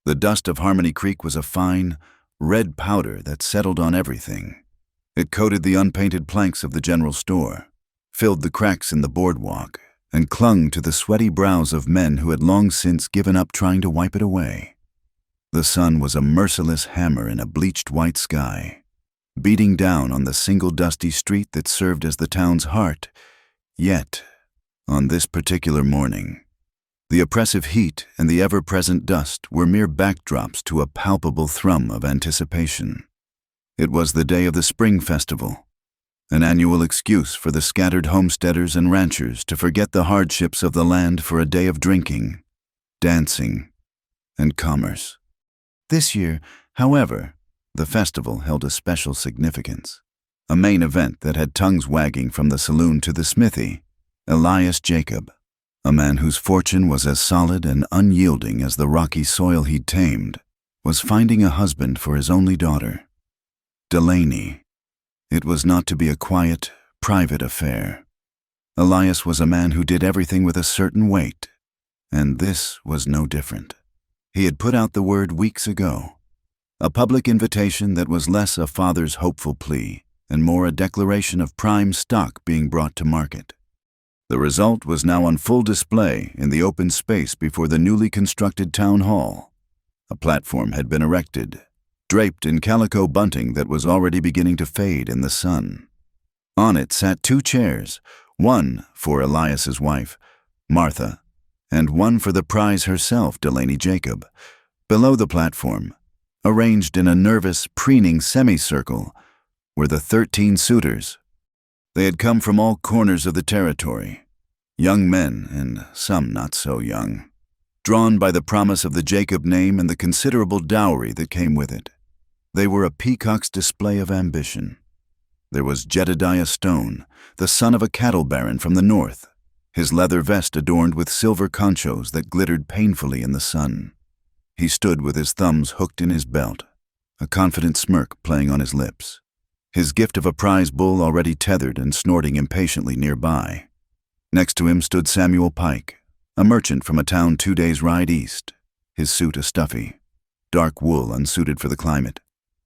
The dust of Harmony Creek was a fine, red powder that settled on everything. It coated the unpainted planks of the general store, filled the cracks in the boardwalk, and clung to the sweaty brows of men who had long since given up trying to wipe it away. The sun was a merciless hammer in a bleached white sky, beating down on the single dusty street that served as the town's heart. Yet, on this particular morning, the oppressive heat and the ever-present dust were mere backdrops to a palpable thrum of anticipation. It was the day of the Spring Festival, an annual excuse for the scattered homesteaders and ranchers to forget the hardships of the land for a day of drinking, dancing, and commerce. This year, however, the festival held a special significance, a main event that had tongues wagging from the saloon to the smithy. Elias Jacob, a man whose fortune was as solid and unyielding as the rocky soil he'd tamed, was finding a husband for his only daughter, Delaney. It was not to be a quiet, private affair. Elias was a man who did everything with a certain weight, and this was no different. He had put out the word weeks ago, a public invitation that was less a father's hopeful plea and more a declaration of prime stock being brought to market. The result was now on full display in the open space before the newly constructed town hall. A platform had been erected, draped in calico bunting that was already beginning to fade in the sun. On it sat 2 chairs, one for Elias's wife, Martha, and one for the prize herself, Delaney Jacob. Below the platform, arranged in a nervous, preening semicircle, were the 13 suitors. They had come from all corners of the territory, young men and some not so young, drawn by the promise of the Jacob name and the considerable dowry that came with it. They were a peacock's display of ambition. There was Jedediah Stone, the son of a cattle baron from the north, his leather vest adorned with silver conchos that glittered painfully in the sun. He stood with his thumbs hooked in his belt, a confident smirk playing on his lips, his gift of a prize bull already tethered and snorting impatiently nearby. Next to him stood Samuel Pike, a merchant from a town 2 days' ride east, his suit a stuffy, dark wool unsuited for the climate,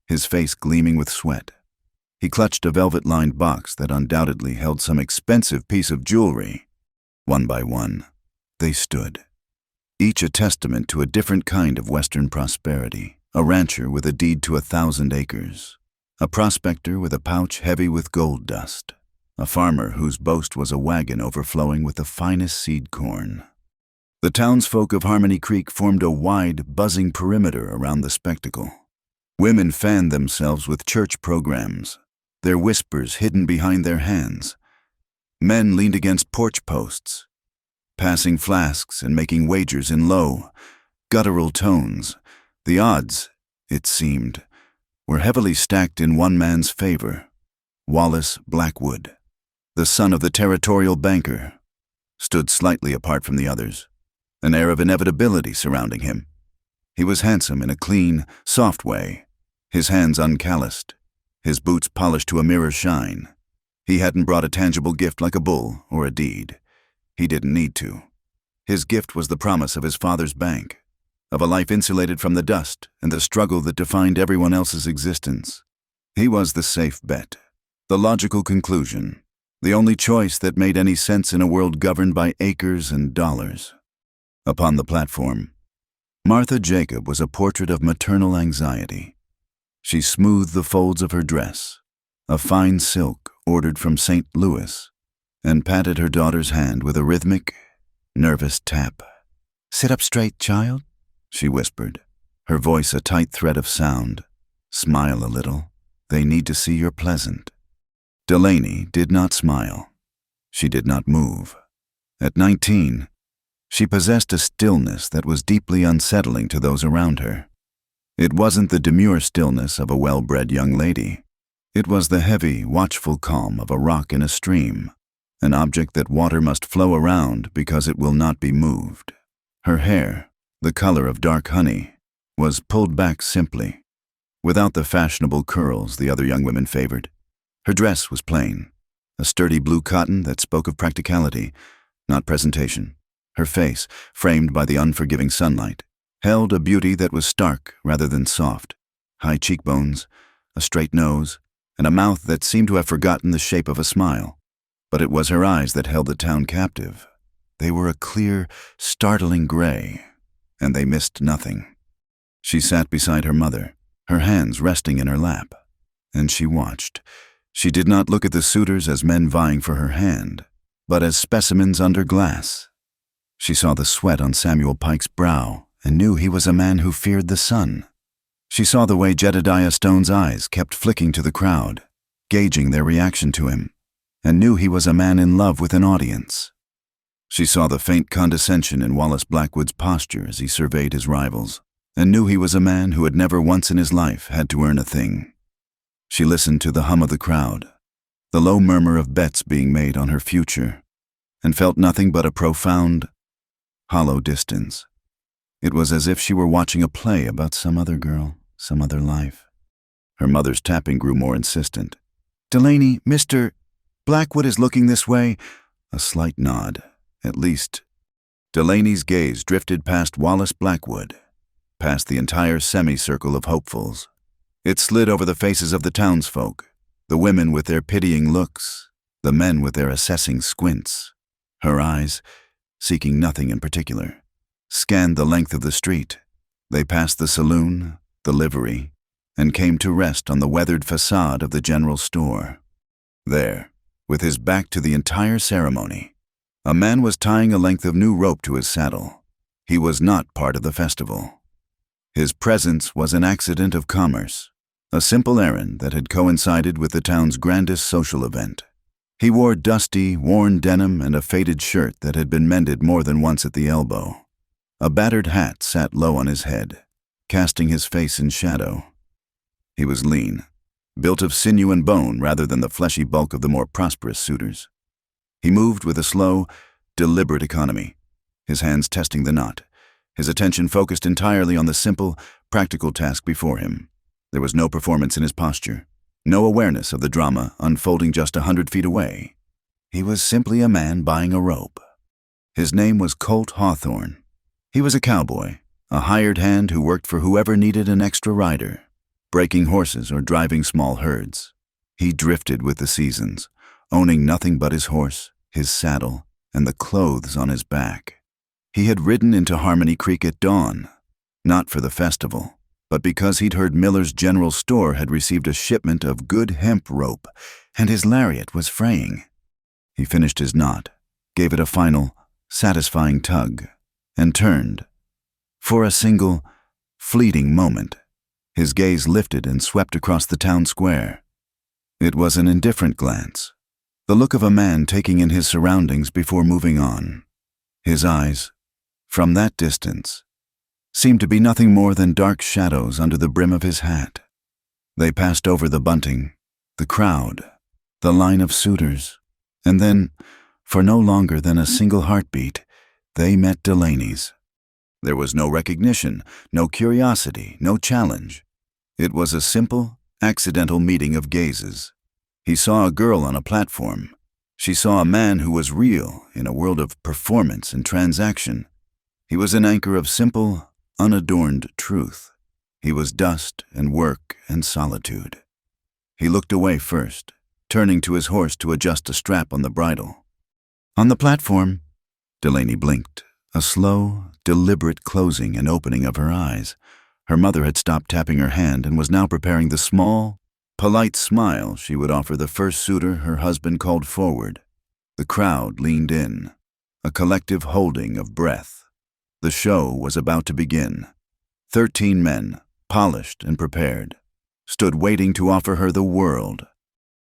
his face gleaming with sweat. He clutched a velvet-lined box that undoubtedly held some expensive piece of jewelry. One by one, they stood, each a testament to a different kind of Western prosperity, a rancher with a deed to 1,000 acres, a prospector with a pouch heavy with gold dust, a farmer whose boast was a wagon overflowing with the finest seed corn. The townsfolk of Harmony Creek formed a wide, buzzing perimeter around the spectacle. Women fanned themselves with church programs, their whispers hidden behind their hands. Men leaned against porch posts, passing flasks and making wagers in low, guttural tones. The odds, it seemed, were heavily stacked in one man's favor, Wallace Blackwood, the son of the territorial banker, stood slightly apart from the others, an air of inevitability surrounding him. He was handsome in a clean, soft way, his hands uncalloused, his boots polished to a mirror shine. He hadn't brought a tangible gift like a bull or a deed. He didn't need to. His gift was the promise of his father's bank, of a life insulated from the dust and the struggle that defined everyone else's existence. He was the safe bet, the logical conclusion, the only choice that made any sense in a world governed by acres and dollars. Upon the platform, Martha Jacob was a portrait of maternal anxiety. She smoothed the folds of her dress, a fine silk ordered from St. Louis, and patted her daughter's hand with a rhythmic, nervous tap. "Sit up straight, child," she whispered, her voice a tight thread of sound. "Smile a little. They need to see you're pleasant." Delaney did not smile. She did not move. At 19, she possessed a stillness that was deeply unsettling to those around her. It wasn't the demure stillness of a well-bred young lady. It was the heavy, watchful calm of a rock in a stream, an object that water must flow around because it will not be moved. Her hair, the color of dark honey, was pulled back simply, without the fashionable curls the other young women favored. Her dress was plain, a sturdy blue cotton that spoke of practicality, not presentation. Her face, framed by the unforgiving sunlight, held a beauty that was stark rather than soft, high cheekbones, a straight nose, and a mouth that seemed to have forgotten the shape of a smile. But it was her eyes that held the town captive. They were a clear, startling gray, and they missed nothing. She sat beside her mother, her hands resting in her lap, and she watched. She did not look at the suitors as men vying for her hand, but as specimens under glass. She saw the sweat on Samuel Pike's brow and knew he was a man who feared the sun. She saw the way Jedediah Stone's eyes kept flicking to the crowd, gauging their reaction to him, and knew he was a man in love with an audience. She saw the faint condescension in Wallace Blackwood's posture as he surveyed his rivals, and knew he was a man who had never once in his life had to earn a thing. She listened to the hum of the crowd, the low murmur of bets being made on her future, and felt nothing but a profound, hollow distance. It was as if she were watching a play about some other girl, some other life. Her mother's tapping grew more insistent. "Delaney, Mr. Blackwood is looking this way." A slight nod, at least. Delaney's gaze drifted past Wallace Blackwood, past the entire semicircle of hopefuls. It slid over the faces of the townsfolk, the women with their pitying looks, the men with their assessing squints. Her eyes, seeking nothing in particular, scanned the length of the street. They passed the saloon, the livery, and came to rest on the weathered facade of the general store. There, with his back to the entire ceremony, a man was tying a length of new rope to his saddle. He was not part of the festival. His presence was an accident of commerce, a simple errand that had coincided with the town's grandest social event. He wore dusty, worn denim and a faded shirt that had been mended more than once at the elbow. A battered hat sat low on his head, casting his face in shadow. He was lean, built of sinew and bone rather than the fleshy bulk of the more prosperous suitors. He moved with a slow, deliberate economy, his hands testing the knot, his attention focused entirely on the simple, practical task before him. There was no performance in his posture, no awareness of the drama unfolding just 100 feet away. He was simply a man buying a rope. His name was Colt Hawthorne. He was a cowboy, a hired hand who worked for whoever needed an extra rider, breaking horses or driving small herds. He drifted with the seasons, owning nothing but his horse, his saddle, and the clothes on his back. He had ridden into Harmony Creek at dawn, not for the festival, but because he'd heard Miller's General Store had received a shipment of good hemp rope, and his lariat was fraying. He finished his knot, gave it a final, satisfying tug, and turned. For a single, fleeting moment, his gaze lifted and swept across the town square. It was an indifferent glance, the look of a man taking in his surroundings before moving on. His eyes, from that distance, seemed to be nothing more than dark shadows under the brim of his hat. They passed over the bunting, the crowd, the line of suitors, and then, for no longer than a single heartbeat, they met Delaney's. There was no recognition, no curiosity, no challenge. It was a simple, accidental meeting of gazes. He saw a girl on a platform. She saw a man who was real in a world of performance and transaction. He was an anchor of simple, unadorned truth. He was dust and work and solitude. He looked away first, turning to his horse to adjust a strap on the bridle. On the platform, Delaney blinked, a slow, deliberate closing and opening of her eyes. Her mother had stopped tapping her hand and was now preparing the small, polite smile she would offer the first suitor her husband called forward. The crowd leaned in, a collective holding of breath. The show was about to begin. 13 men, polished and prepared, stood waiting to offer her the world.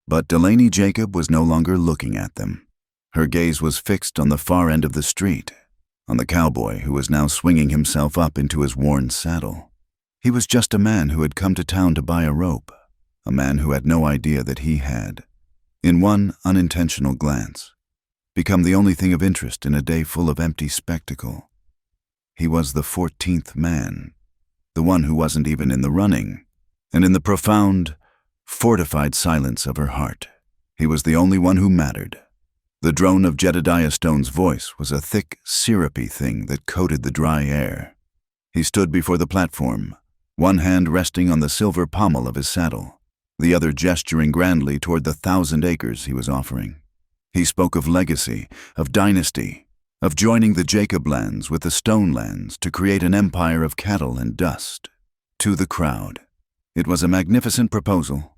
But Elias Jacob was no longer looking at them. Her gaze was fixed on the far end of the street, on the cowboy who was now swinging himself up into his worn saddle. He was just a man who had come to town to buy a rope, a man who had no idea that he had, in one unintentional glance, become the only thing of interest in a day full of empty spectacle. He was the 14th man, the one who wasn't even in the running, and in the profound, fortified silence of her heart, he was the only one who mattered. The drone of Jedediah Stone's voice was a thick, syrupy thing that coated the dry air. He stood before the platform, one hand resting on the silver pommel of his saddle, the other gesturing grandly toward the 1,000 acres he was offering. He spoke of legacy, of dynasty, of joining the Jacob lands with the Stone lands to create an empire of cattle and dust. To the crowd, it was a magnificent proposal.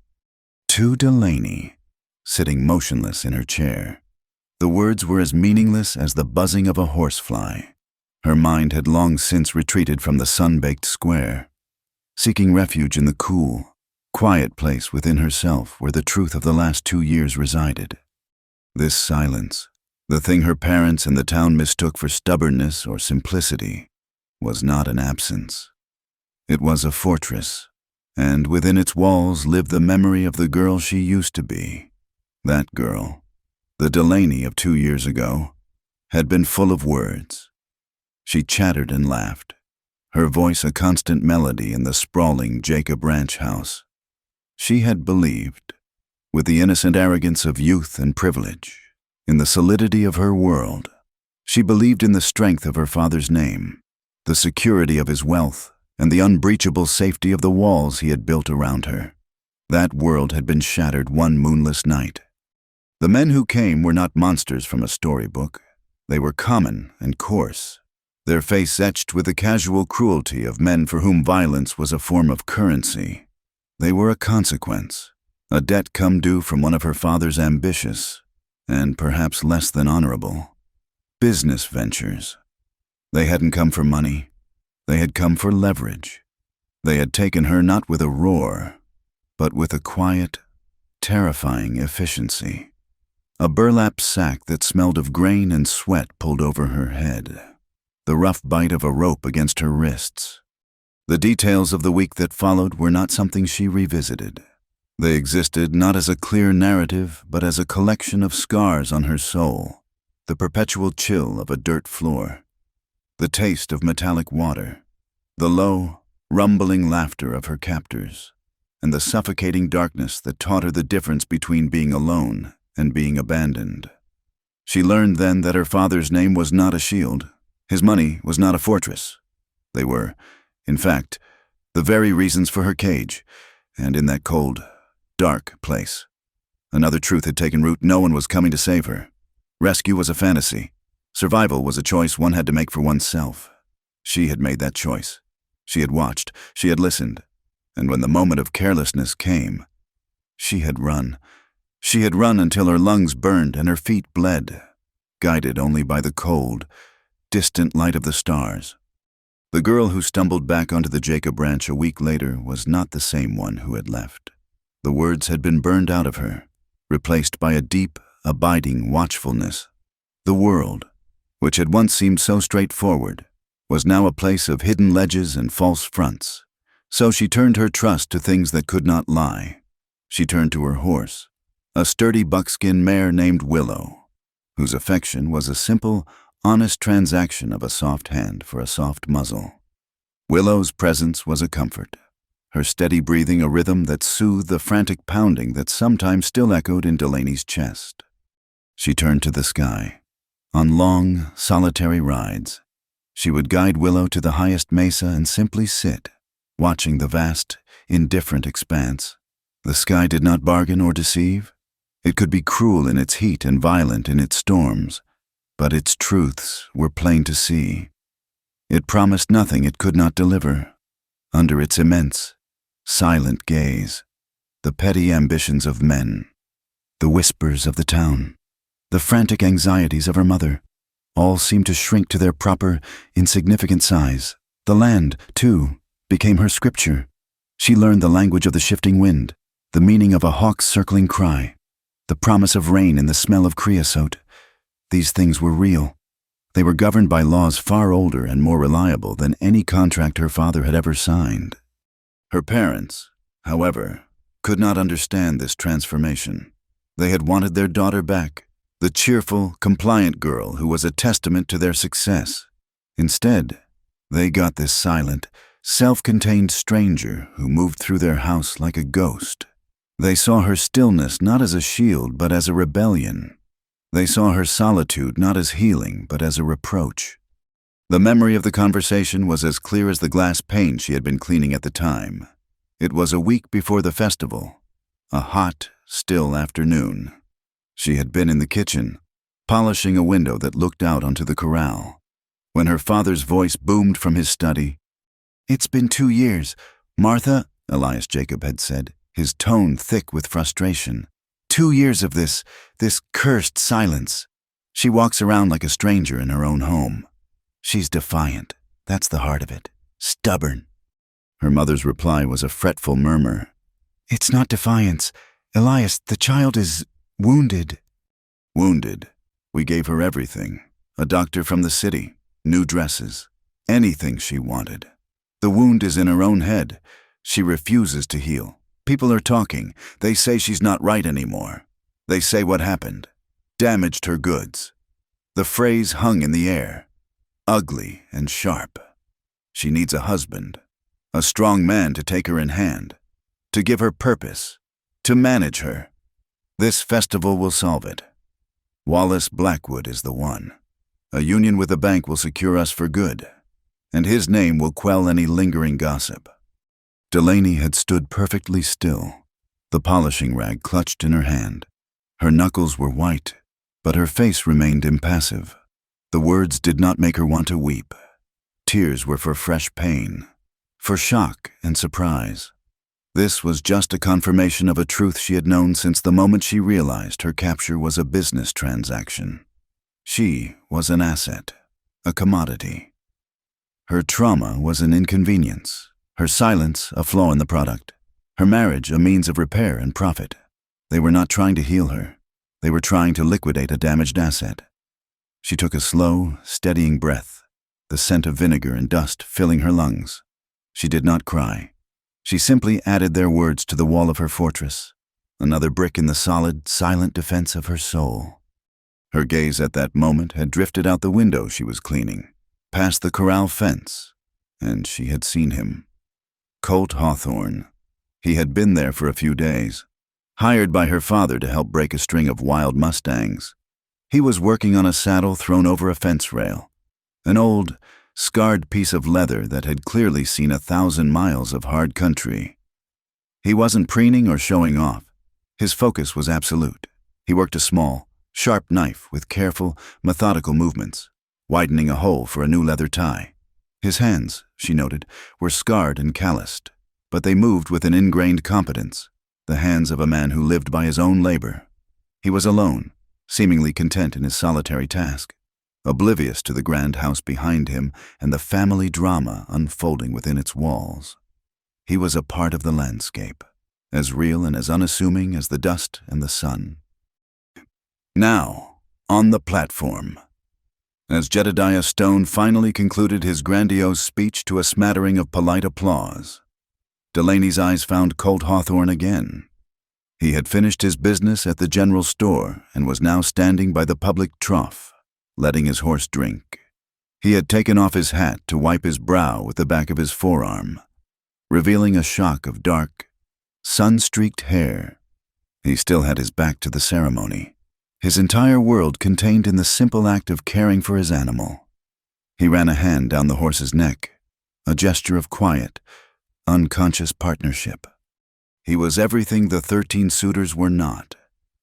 To Delaney, sitting motionless in her chair, the words were as meaningless as the buzzing of a horsefly. Her mind had long since retreated from the sun-baked square, seeking refuge in the cool, quiet place within herself where the truth of the last 2 years resided. This silence, the thing her parents and the town mistook for stubbornness or simplicity, was not an absence. It was a fortress, and within its walls lived the memory of the girl she used to be. That girl, the Delaney of 2 years ago, had been full of words. She chattered and laughed, her voice a constant melody in the sprawling Jacob ranch house. She had believed, with the innocent arrogance of youth and privilege, in the solidity of her world. She believed in the strength of her father's name, the security of his wealth, and the unbreachable safety of the walls he had built around her. That world had been shattered one moonless night. The men who came were not monsters from a storybook. They were common and coarse, their face etched with the casual cruelty of men for whom violence was a form of currency. They were a consequence, a debt come due from one of her father's ambitious, and perhaps less than honorable, business ventures. They hadn't come for money. They had come for leverage. They had taken her not with a roar, but with a quiet, terrifying efficiency. A burlap sack that smelled of grain and sweat pulled over her head, the rough bite of a rope against her wrists. The details of the week that followed were not something she revisited. They existed not as a clear narrative, but as a collection of scars on her soul, the perpetual chill of a dirt floor, the taste of metallic water, the low, rumbling laughter of her captors, and the suffocating darkness that taught her the difference between being alone and being abandoned. She learned then that her father's name was not a shield, his money was not a fortress. They were, in fact, the very reasons for her cage, and in that cold, dark place. Another truth had taken root. No one was coming to save her. Rescue was a fantasy. Survival was a choice one had to make for oneself. She had made that choice. She had watched, she had listened, and when the moment of carelessness came, she had run. She had run until her lungs burned and her feet bled, guided only by the cold, distant light of the stars. The girl who stumbled back onto the Jacob ranch a week later was not the same one who had left. The words had been burned out of her, replaced by a deep, abiding watchfulness. The world, which had once seemed so straightforward, was now a place of hidden ledges and false fronts. So she turned her trust to things that could not lie. She turned to her horse, a sturdy buckskin mare named Willow, whose affection was a simple, honest transaction of a soft hand for a soft muzzle. Willow's presence was a comfort, her steady breathing a rhythm that soothed the frantic pounding that sometimes still echoed in Delaney's chest. She turned to the sky. On long, solitary rides, she would guide Willow to the highest mesa and simply sit, watching the vast, indifferent expanse. The sky did not bargain or deceive. It could be cruel in its heat and violent in its storms, but its truths were plain to see. It promised nothing it could not deliver. Under its immense, silent gaze, the petty ambitions of men, the whispers of the town, the frantic anxieties of her mother, all seemed to shrink to their proper, insignificant size. The land, too, became her scripture. She learned the language of the shifting wind, the meaning of a hawk's circling cry, the promise of rain and the smell of creosote. These things were real. They were governed by laws far older and more reliable than any contract her father had ever signed. Her parents, however, could not understand this transformation. They had wanted their daughter back, the cheerful, compliant girl who was a testament to their success. Instead, they got this silent, self-contained stranger who moved through their house like a ghost. They saw her stillness not as a shield but as a rebellion. They saw her solitude not as healing but as a reproach. The memory of the conversation was as clear as the glass pane she had been cleaning at the time. It was a week before the festival, a hot, still afternoon. She had been in the kitchen, polishing a window that looked out onto the corral, when her father's voice boomed from his study. "It's been 2 years, Martha," Elias Jacob had said, his tone thick with frustration. 2 years of this cursed silence. She walks around like a stranger in her own home. She's defiant. That's the heart of it. Stubborn." Her mother's reply was a fretful murmur. "It's not defiance. Elias, the child is wounded." "Wounded? We gave her everything. A doctor from the city, new dresses, anything she wanted. The wound is in her own head. She refuses to heal. People are talking. They say she's not right anymore. They say what happened. Damaged her goods." The phrase hung in the air, ugly and sharp. She needs a husband, a strong man to take her in hand, to give her purpose, to manage her. This festival will solve it. Wallace Blackwood is the one. A union with a bank will secure us for good, and his name will quell any lingering gossip. Delaney had stood perfectly still, the polishing rag clutched in her hand. Her knuckles were white, but her face remained impassive. The words did not make her want to weep. Tears were for fresh pain, for shock and surprise. This was just a confirmation of a truth she had known since the moment she realized her capture was a business transaction. She was an asset, a commodity. Her trauma was an inconvenience, her silence a flaw in the product, her marriage a means of repair and profit. They were not trying to heal her. They were trying to liquidate a damaged asset. She took a slow, steadying breath, the scent of vinegar and dust filling her lungs. She did not cry. She simply added their words to the wall of her fortress, another brick in the solid, silent defense of her soul. Her gaze at that moment had drifted out the window she was cleaning, past the corral fence, and she had seen him. Colt Hawthorne. He had been there for a few days, hired by her father to help break a string of wild mustangs. He was working on a saddle thrown over a fence rail, an old, scarred piece of leather that had clearly seen 1,000 miles of hard country. He wasn't preening or showing off. His focus was absolute. He worked a small, sharp knife with careful, methodical movements, widening a hole for a new leather tie. His hands, she noted, were scarred and calloused, but they moved with an ingrained competence, the hands of a man who lived by his own labor. He was alone, seemingly content in his solitary task, oblivious to the grand house behind him and the family drama unfolding within its walls. He was a part of the landscape, as real and as unassuming as the dust and the sun. Now, on the platform. As Jedediah Stone finally concluded his grandiose speech to a smattering of polite applause, Delaney's eyes found Colt Hawthorne again. He had finished his business at the general store and was now standing by the public trough, letting his horse drink. He had taken off his hat to wipe his brow with the back of his forearm, revealing a shock of dark, sun-streaked hair. He still had his back to the ceremony, his entire world contained in the simple act of caring for his animal. He ran a hand down the horse's neck, a gesture of quiet, unconscious partnership. He was everything the 13 suitors were not.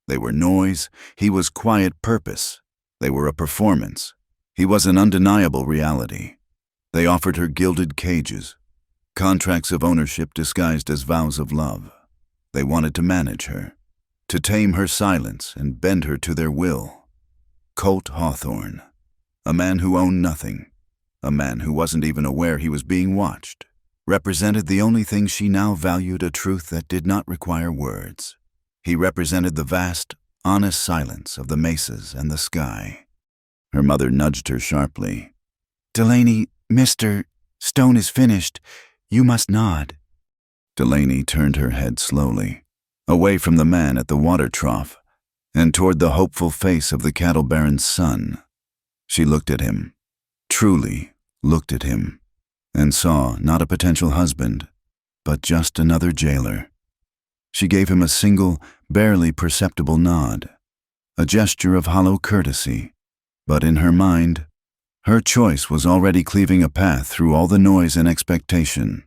They were noise, he was quiet purpose. They were a performance. He was an undeniable reality. They offered her gilded cages, contracts of ownership disguised as vows of love. They wanted to manage her, to tame her silence and bend her to their will. Colt Hawthorne, a man who owned nothing, a man who wasn't even aware he was being watched, represented the only thing she now valued, a truth that did not require words. He represented the vast, honest silence of the mesas and the sky. Her mother nudged her sharply. "Delaney, Mr. Stone is finished. You must nod." Delaney turned her head slowly, away from the man at the water trough, and toward the hopeful face of the cattle baron's son. She looked at him, truly looked at him, and saw not a potential husband, but just another jailer. She gave him a single, barely perceptible nod, a gesture of hollow courtesy, but in her mind, Her choice was already cleaving a path through all the noise and expectation.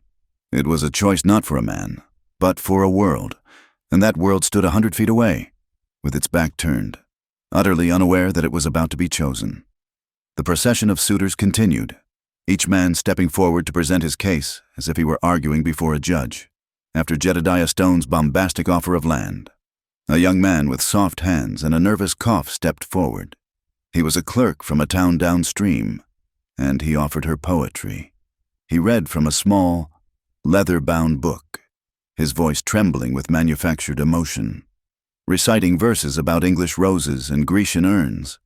It was a choice not for a man, but for a world, and that world stood 100 feet away, with its back turned, utterly unaware that it was about to be chosen. The procession of suitors continued, each man stepping forward to present his case as if he were arguing before a judge, after Jedediah Stone's bombastic offer of land. A young man with soft hands and a nervous cough stepped forward. He was a clerk from a town downstream, and he offered her poetry. He read from a small, leather-bound book, his voice trembling with manufactured emotion, reciting verses about English roses and Grecian urns.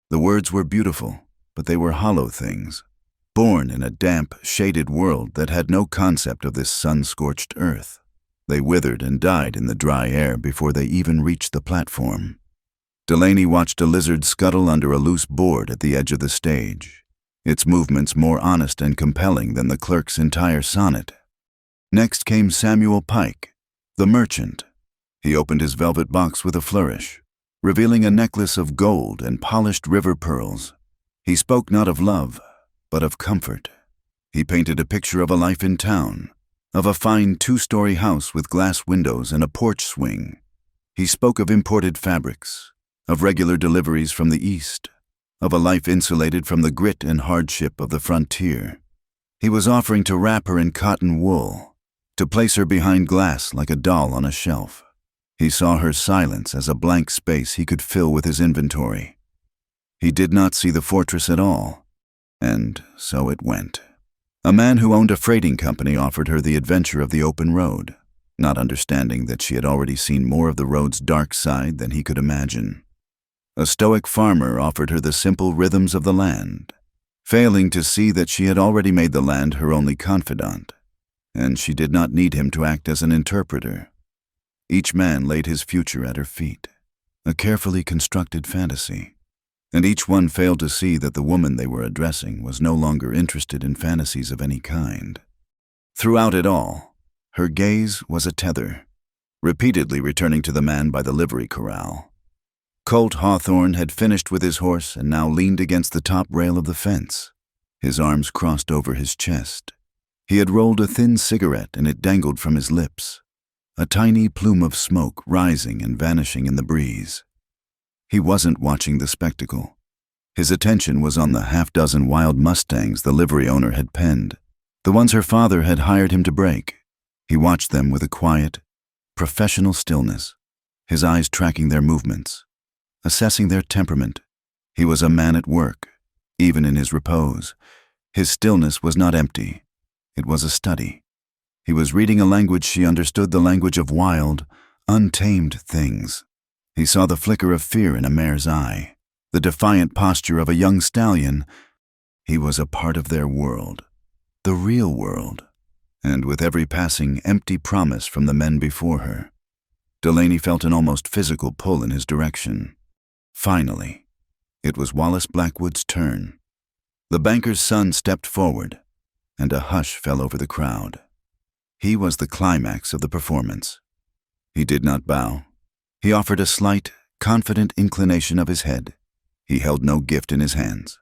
The words were beautiful, but they were hollow things, born in a damp, shaded world that had no concept of this sun-scorched earth. They withered and died in the dry air before they even reached the platform. Delaney watched a lizard scuttle under a loose board at the edge of the stage, its movements more honest and compelling than the clerk's entire sonnet. Next came Samuel Pike, the merchant. He opened his velvet box with a flourish, revealing a necklace of gold and polished river pearls. He spoke not of love, but of comfort. He painted a picture of a life in town, of a fine 2-story house with glass windows and a porch swing. He spoke of imported fabrics, of regular deliveries from the East, of a life insulated from the grit and hardship of the frontier. He was offering to wrap her in cotton wool, to place her behind glass like a doll on a shelf. He saw her silence as a blank space he could fill with his inventory. He did not see the fortress at all, and so it went. A man who owned a freighting company offered her the adventure of the open road, not understanding that she had already seen more of the road's dark side than he could imagine. A stoic farmer offered her the simple rhythms of the land, failing to see that she had already made the land her only confidant, and she did not need him to act as an interpreter. Each man laid his future at her feet, a carefully constructed fantasy, and each one failed to see that the woman they were addressing was no longer interested in fantasies of any kind. Throughout it all, her gaze was a tether, repeatedly returning to the man by the livery corral. Colt Hawthorne had finished with his horse and now leaned against the top rail of the fence, his arms crossed over his chest. He had rolled a thin cigarette and it dangled from his lips, a tiny plume of smoke rising and vanishing in the breeze. He wasn't watching the spectacle. His attention was on the half-dozen wild mustangs the livery owner had penned, the ones her father had hired him to break. He watched them with a quiet, professional stillness, his eyes tracking their movements, assessing their temperament. He was a man at work, even in his repose. His stillness was not empty. It was a study. He was reading a language she understood, the language of wild, untamed things. He saw the flicker of fear in a mare's eye, the defiant posture of a young stallion. He was a part of their world, the real world, and with every passing empty promise from the men before her, Delaney felt an almost physical pull in his direction. Finally, it was Wallace Blackwood's turn. The banker's son stepped forward, and a hush fell over the crowd. He was the climax of the performance. He did not bow. He offered a slight, confident inclination of his head. He held no gift in his hands.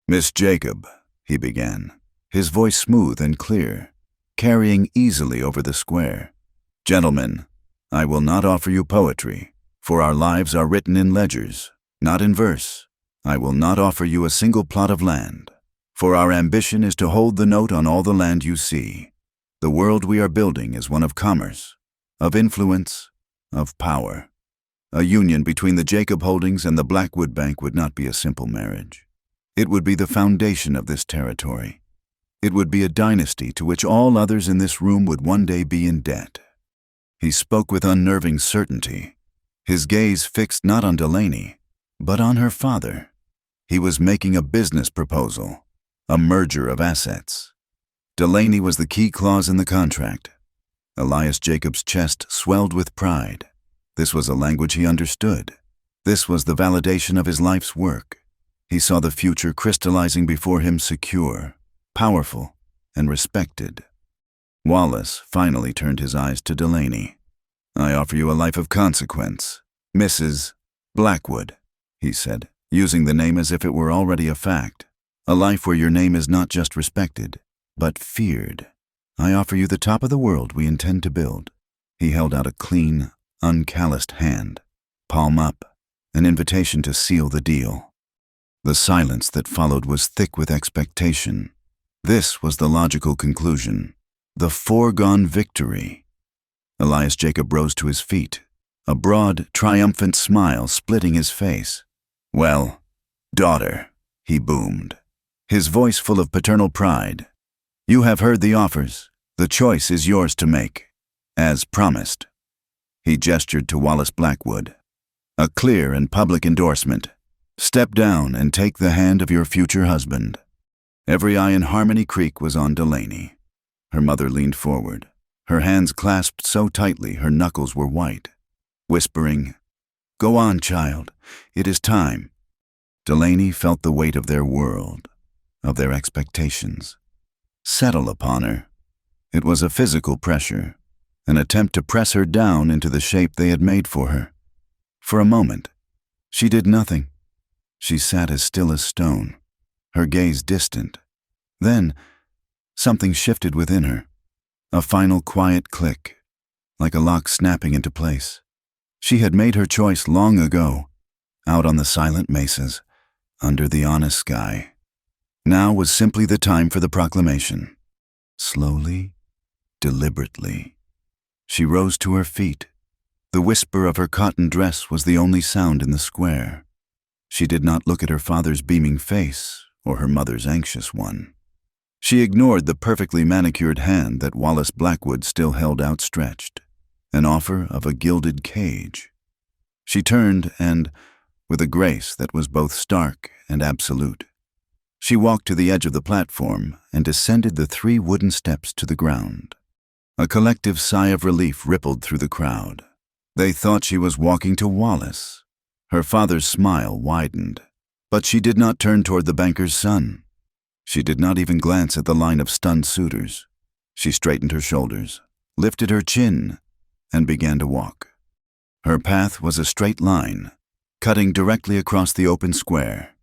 "Miss Jacob," he began, his voice smooth and clear, carrying easily over the square. "Gentlemen, I will not offer you poetry, for our lives are written in ledgers, not in verse. I will not offer you a single plot of land, for our ambition is to hold the note on all the land you see. The world we are building is one of commerce, of influence, of power. A union between the Jacob Holdings and the Blackwood Bank would not be a simple marriage. It would be the foundation of this territory. It would be a dynasty to which all others in this room would one day be in debt." He spoke with unnerving certainty, his gaze fixed not on Delaney, but on her father. He was making a business proposal, a merger of assets. Delaney was the key clause in the contract. Elias Jacob's chest swelled with pride. This was a language he understood. This was the validation of his life's work. He saw the future crystallizing before him, secure, powerful, and respected. Wallace finally turned his eyes to Delaney. "I offer you a life of consequence, Mrs. Blackwood," he said, using the name as if it were already a fact. A life where your name is not just respected, but feared. I offer you the top of the world we intend to build." He held out a clean, uncalloused hand, palm up, an invitation to seal the deal. The silence that followed was thick with expectation. This was the logical conclusion, the foregone victory. Elias Jacob rose to his feet, a broad, triumphant smile splitting his face. "Well, daughter," he boomed, his voice full of paternal pride, "you have heard the offers. The choice is yours to make, as promised." He gestured to Wallace Blackwood. "A clear and public endorsement. Step down and take the hand of your future husband." Every eye in Harmony Creek was on Delaney. Her mother leaned forward, her hands clasped so tightly her knuckles were white, whispering, "Go on, child. It is time." Delaney felt the weight of their world, of their expectations, settle upon her. It was a physical pressure, an attempt to press her down into the shape they had made for her. For a moment, she did nothing. She sat as still as stone, her gaze distant. Then, something shifted within her, a final quiet click, like a lock snapping into place. She had made her choice long ago, out on the silent mesas, under the honest sky. Now was simply the time for the proclamation. Slowly, deliberately, she rose to her feet. The whisper of her cotton dress was the only sound in the square. She did not look at her father's beaming face or her mother's anxious one. She ignored the perfectly manicured hand that Wallace Blackwood still held outstretched, an offer of a gilded cage. She turned and, with a grace that was both stark and absolute, she walked to the edge of the platform and descended the 3 wooden steps to the ground. A collective sigh of relief rippled through the crowd. They thought she was walking to Wallace. Her father's smile widened, but she did not turn toward the banker's son. She did not even glance at the line of stunned suitors. She straightened her shoulders, lifted her chin, and began to walk. Her path was a straight line, cutting directly across the open square.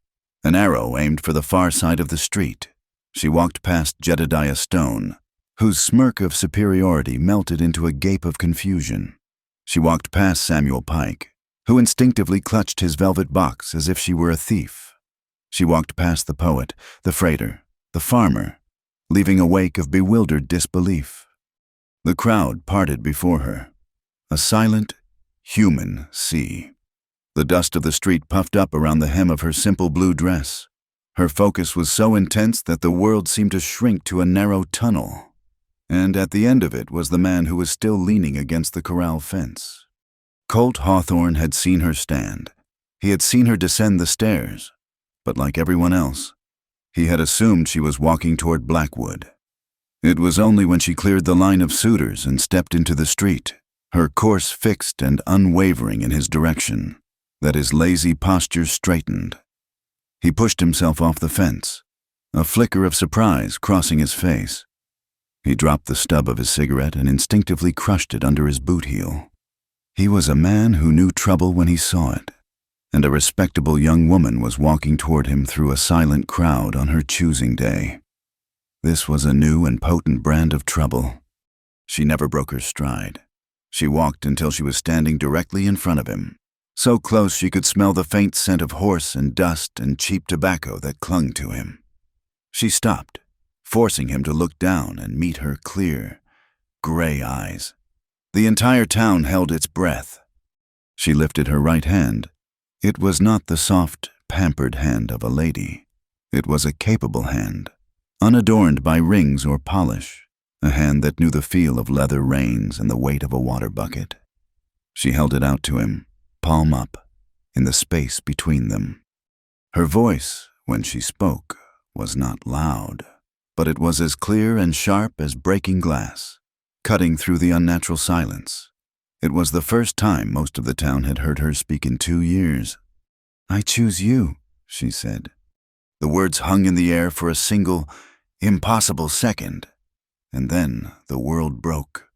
An arrow aimed for the far side of the street. She walked past Jedediah Stone, whose smirk of superiority melted into a gape of confusion. She walked past Samuel Pike, who instinctively clutched his velvet box as if she were a thief. She walked past the poet, the freighter, the farmer, leaving a wake of bewildered disbelief. The crowd parted before her, a silent, human sea. The dust of the street puffed up around the hem of her simple blue dress. Her focus was so intense that the world seemed to shrink to a narrow tunnel. And at the end of it was the man who was still leaning against the corral fence. Colt Hawthorne had seen her stand. He had seen her descend the stairs, but like everyone else, he had assumed she was walking toward Blackwood. It was only when she cleared the line of suitors and stepped into the street, her course fixed and unwavering in his direction, that his lazy posture straightened. He pushed himself off the fence, a flicker of surprise crossing his face. He dropped the stub of his cigarette and instinctively crushed it under his boot heel. He was a man who knew trouble when he saw it, and a respectable young woman was walking toward him through a silent crowd on her choosing day. This was a new and potent brand of trouble. She never broke her stride. She walked until she was standing directly in front of him, so close she could smell the faint scent of horse and dust and cheap tobacco that clung to him. She stopped, forcing him to look down and meet her clear, gray eyes. The entire town held its breath. She lifted her right hand. It was not the soft, pampered hand of a lady. It was a capable hand, unadorned by rings or polish, a hand that knew the feel of leather reins and the weight of a water bucket. She held it out to him, palm up, in the space between them. Her voice, when she spoke, was not loud, but it was as clear and sharp as breaking glass, cutting through the unnatural silence. It was the first time most of the town had heard her speak in 2 years. "I choose you," she said. The words hung in the air for a single, impossible second, and then the world broke.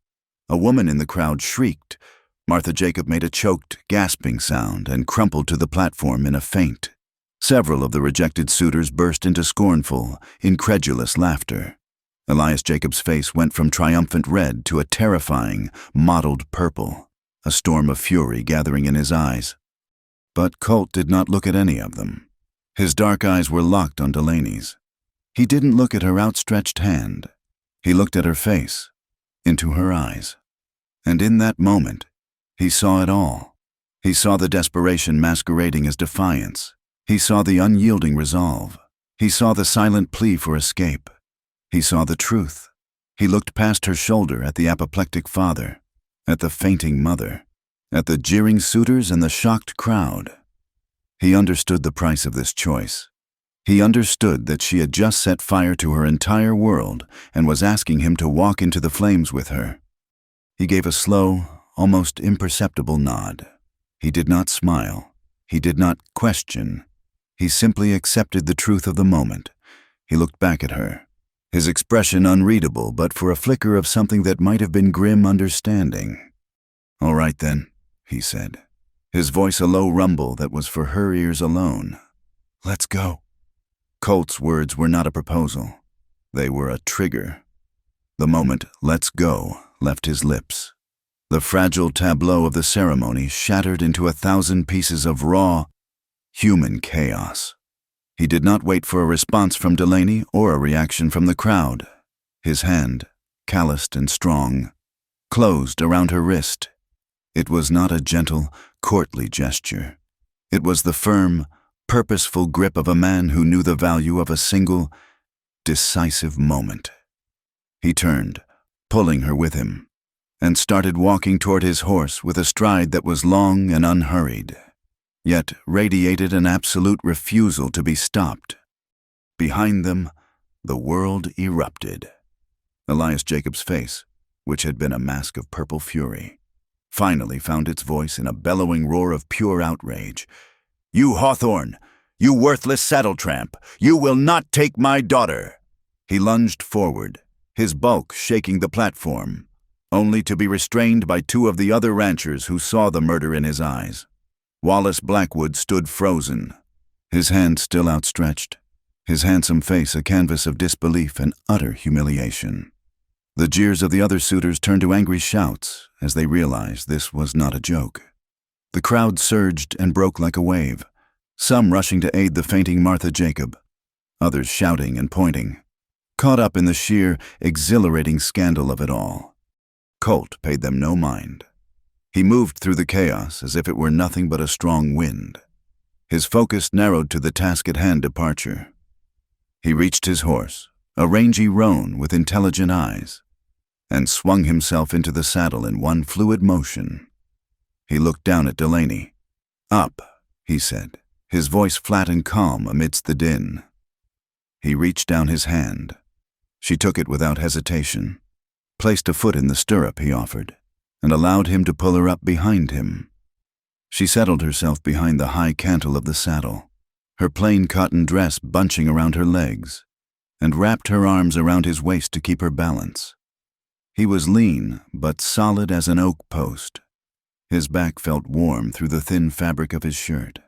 A woman in the crowd shrieked. Martha Jacob made a choked, gasping sound and crumpled to the platform in a faint. Several of the rejected suitors burst into scornful, incredulous laughter. Elias Jacob's face went from triumphant red to a terrifying, mottled purple, a storm of fury gathering in his eyes. But Colt did not look at any of them. His dark eyes were locked on Delaney's. He didn't look at her outstretched hand. He looked at her face, into her eyes. And in that moment, he saw it all. He saw the desperation masquerading as defiance. He saw the unyielding resolve. He saw the silent plea for escape. He saw the truth. He looked past her shoulder at the apoplectic father, at the fainting mother, at the jeering suitors and the shocked crowd. He understood the price of this choice. He understood that she had just set fire to her entire world and was asking him to walk into the flames with her. He gave a slow, almost imperceptible nod. He did not smile. He did not question. He simply accepted the truth of the moment. He looked back at her, his expression unreadable but for a flicker of something that might have been grim understanding. "All right then," he said, his voice a low rumble that was for her ears alone. "Let's go." Colt's words were not a proposal. They were a trigger. The moment "let's go" left his lips, the fragile tableau of the ceremony shattered into 1,000 pieces of raw, human chaos. He did not wait for a response from Delaney or a reaction from the crowd. His hand, calloused and strong, closed around her wrist. It was not a gentle, courtly gesture. It was the firm, purposeful grip of a man who knew the value of a single, decisive moment. He turned, pulling her with him, and started walking toward his horse with a stride that was long and unhurried, yet radiated an absolute refusal to be stopped. Behind them, the world erupted. Elias Jacob's face, which had been a mask of purple fury, finally found its voice in a bellowing roar of pure outrage. "You Hawthorne! You worthless saddle tramp! You will not take my daughter!" He lunged forward, his bulk shaking the platform, only to be restrained by 2 of the other ranchers who saw the murder in his eyes. Wallace Blackwood stood frozen, his hand still outstretched, his handsome face a canvas of disbelief and utter humiliation. The jeers of the other suitors turned to angry shouts as they realized this was not a joke. The crowd surged and broke like a wave, some rushing to aid the fainting Martha Jacob, others shouting and pointing, caught up in the sheer, exhilarating scandal of it all. Colt paid them no mind. He moved through the chaos as if it were nothing but a strong wind. His focus narrowed to the task at hand: departure. He reached his horse, a rangy roan with intelligent eyes, and swung himself into the saddle in one fluid motion. He looked down at Delaney. "Up," he said, his voice flat and calm amidst the din. He reached down his hand. She took it without hesitation, placed a foot in the stirrup he offered, and allowed him to pull her up behind him. She settled herself behind the high cantle of the saddle, her plain cotton dress bunching around her legs, and wrapped her arms around his waist to keep her balance. He was lean, but solid as an oak post. His back felt warm through the thin fabric of his shirt.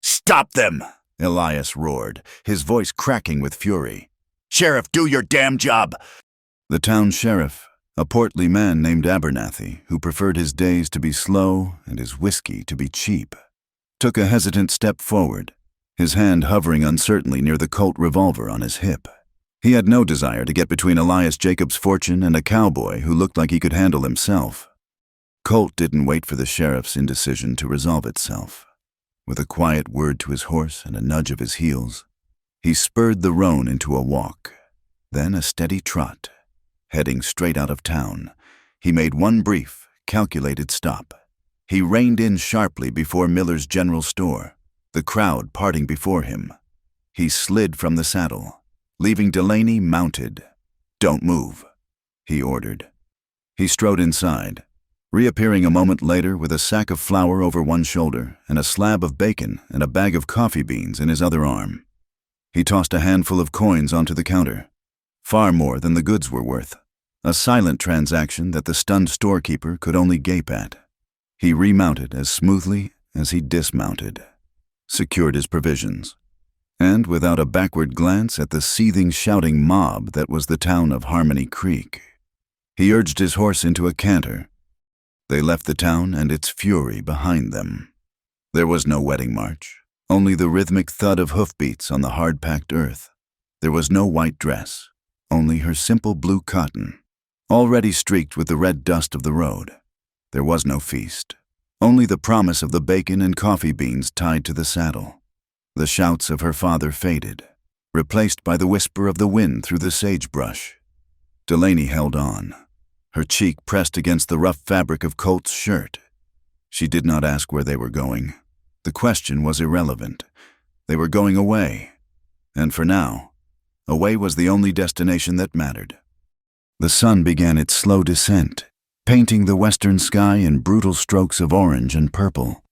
"Stop them!" Elias roared, his voice cracking with fury. "Sheriff, do your damn job!" The town sheriff, a portly man named Abernathy, who preferred his days to be slow and his whiskey to be cheap, took a hesitant step forward, his hand hovering uncertainly near the Colt revolver on his hip. He had no desire to get between Elias Jacob's fortune and a cowboy who looked like he could handle himself. Colt didn't wait for the sheriff's indecision to resolve itself. With a quiet word to his horse and a nudge of his heels, he spurred the roan into a walk, then a steady trot. Heading straight out of town, he made one brief, calculated stop. He reined in sharply before Miller's General Store, the crowd parting before him. He slid from the saddle, leaving Delaney mounted. "Don't move," he ordered. He strode inside, reappearing a moment later with a sack of flour over one shoulder and a slab of bacon and a bag of coffee beans in his other arm. He tossed a handful of coins onto the counter, far more than the goods were worth, a silent transaction that the stunned storekeeper could only gape at. He remounted as smoothly as he dismounted, secured his provisions, and without a backward glance at the seething, shouting mob that was the town of Harmony Creek. He urged his horse into a canter. They left the town and its fury behind them. There was no wedding march, only the rhythmic thud of hoofbeats on the hard-packed earth. There was no white dress, only her simple blue cotton, already streaked with the red dust of the road. There was no feast, only the promise of the bacon and coffee beans tied to the saddle. The shouts of her father faded, replaced by the whisper of the wind through the sagebrush. Delaney held on, her cheek pressed against the rough fabric of Colt's shirt. She did not ask where they were going. The question was irrelevant. They were going away, and for now, away was the only destination that mattered. The sun began its slow descent, painting the western sky in brutal strokes of orange and purple.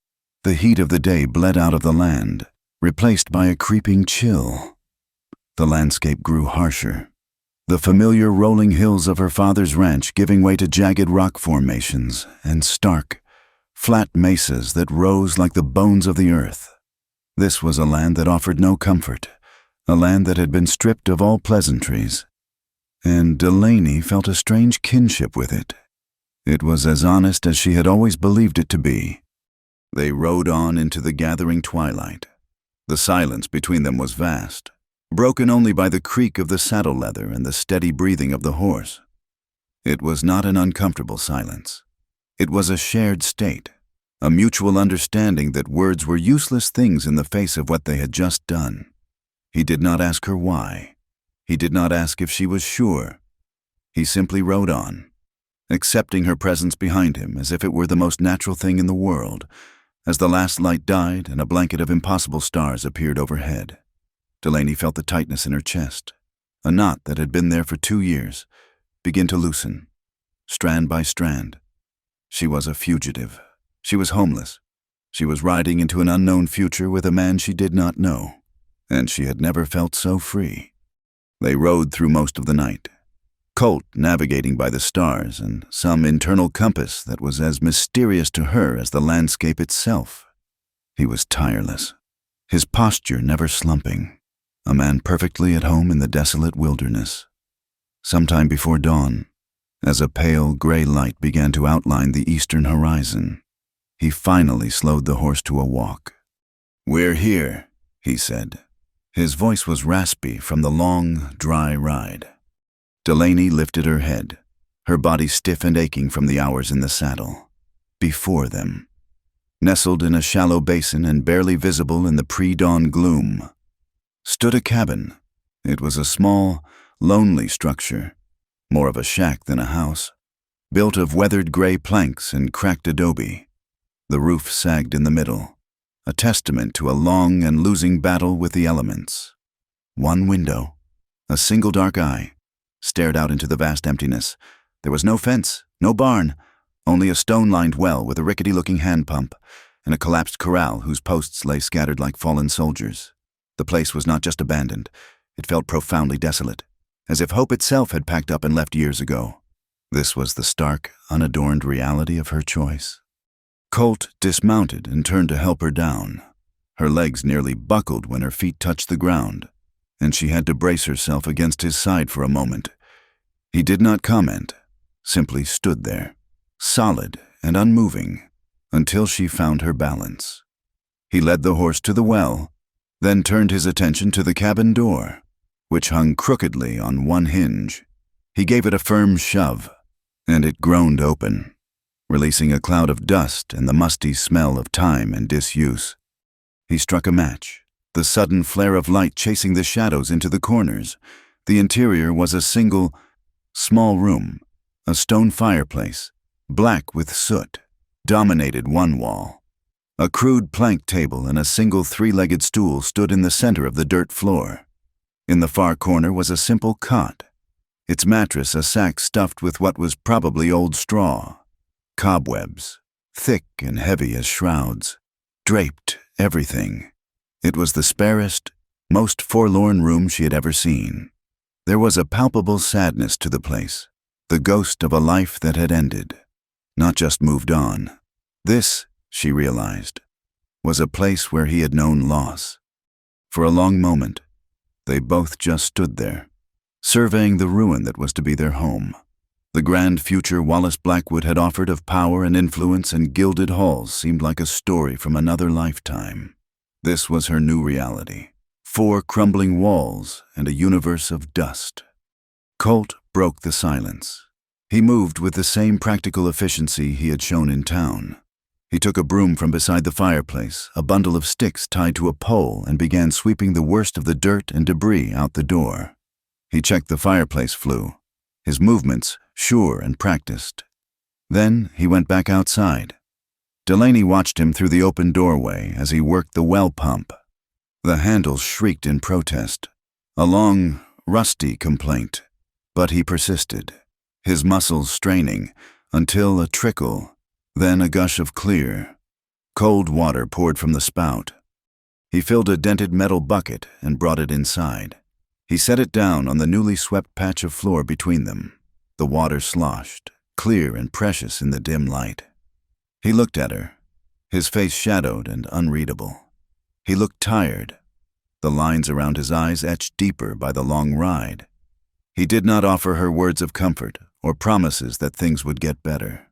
The heat of the day bled out of the land, replaced by a creeping chill. The landscape grew harsher, the familiar rolling hills of her father's ranch giving way to jagged rock formations and stark, flat mesas that rose like the bones of the earth. This was a land that offered no comfort, a land that had been stripped of all pleasantries, and Delaney felt a strange kinship with it. It was as honest as she had always believed it to be. They rode on into the gathering twilight. The silence between them was vast, broken only by the creak of the saddle leather and the steady breathing of the horse. It was not an uncomfortable silence. It was a shared state, a mutual understanding that words were useless things in the face of what they had just done. He did not ask her why. He did not ask if she was sure. He simply rode on, accepting her presence behind him as if it were the most natural thing in the world, as the last light died and a blanket of impossible stars appeared overhead. Delaney felt the tightness in her chest, a knot that had been there for 2 years, begin to loosen, strand by strand. She was a fugitive. She was homeless. She was riding into an unknown future with a man she did not know, and she had never felt so free. They rode through most of the night, Colt navigating by the stars and some internal compass that was as mysterious to her as the landscape itself. He was tireless, his posture never slumping, a man perfectly at home in the desolate wilderness. Sometime before dawn, as a pale gray light began to outline the eastern horizon, he finally slowed the horse to a walk. "We're here," he said. His voice was raspy from the long, dry ride. Delaney lifted her head, her body stiff and aching from the hours in the saddle. Before them, nestled in a shallow basin and barely visible in the pre-dawn gloom, stood a cabin. It was a small, lonely structure, more of a shack than a house, built of weathered gray planks and cracked adobe. The roof sagged in the middle, a testament to a long and losing battle with the elements. One window, a single dark eye, stared out into the vast emptiness. There was no fence, no barn, only a stone-lined well with a rickety-looking hand pump and a collapsed corral whose posts lay scattered like fallen soldiers. The place was not just abandoned. It felt profoundly desolate, as if hope itself had packed up and left years ago. This was the stark, unadorned reality of her choice. Colt dismounted and turned to help her down. Her legs nearly buckled when her feet touched the ground, and she had to brace herself against his side for a moment. He did not comment, simply stood there, solid and unmoving, until she found her balance. He led the horse to the well, then turned his attention to the cabin door, which hung crookedly on one hinge. He gave it a firm shove, and it groaned open, releasing a cloud of dust and the musty smell of time and disuse. He struck a match, the sudden flare of light chasing the shadows into the corners. The interior was a single, small room. A stone fireplace, black with soot, dominated one wall. A crude plank table and a single 3-legged stool stood in the center of the dirt floor. In the far corner was a simple cot, its mattress a sack stuffed with what was probably old straw. Cobwebs, thick and heavy as shrouds, draped everything. It was the sparest, most forlorn room she had ever seen. There was a palpable sadness to the place, the ghost of a life that had ended, not just moved on. This, she realized, was a place where he had known loss. For a long moment, they both just stood there, surveying the ruin that was to be their home. The grand future Wallace Blackwood had offered of power and influence and gilded halls seemed like a story from another lifetime. This was her new reality. 4 crumbling walls and a universe of dust. Colt broke the silence. He moved with the same practical efficiency he had shown in town. He took a broom from beside the fireplace, a bundle of sticks tied to a pole, and began sweeping the worst of the dirt and debris out the door. He checked the fireplace flue, his movements sure and practiced. Then he went back outside. Delaney watched him through the open doorway as he worked the well pump. The handle shrieked in protest, a long, rusty complaint, but he persisted, his muscles straining, until a trickle, then a gush of clear, cold water poured from the spout. He filled a dented metal bucket and brought it inside. He set it down on the newly swept patch of floor between them. The water sloshed, clear and precious in the dim light. He looked at her, his face shadowed and unreadable. He looked tired, the lines around his eyes etched deeper by the long ride. He did not offer her words of comfort or promises that things would get better.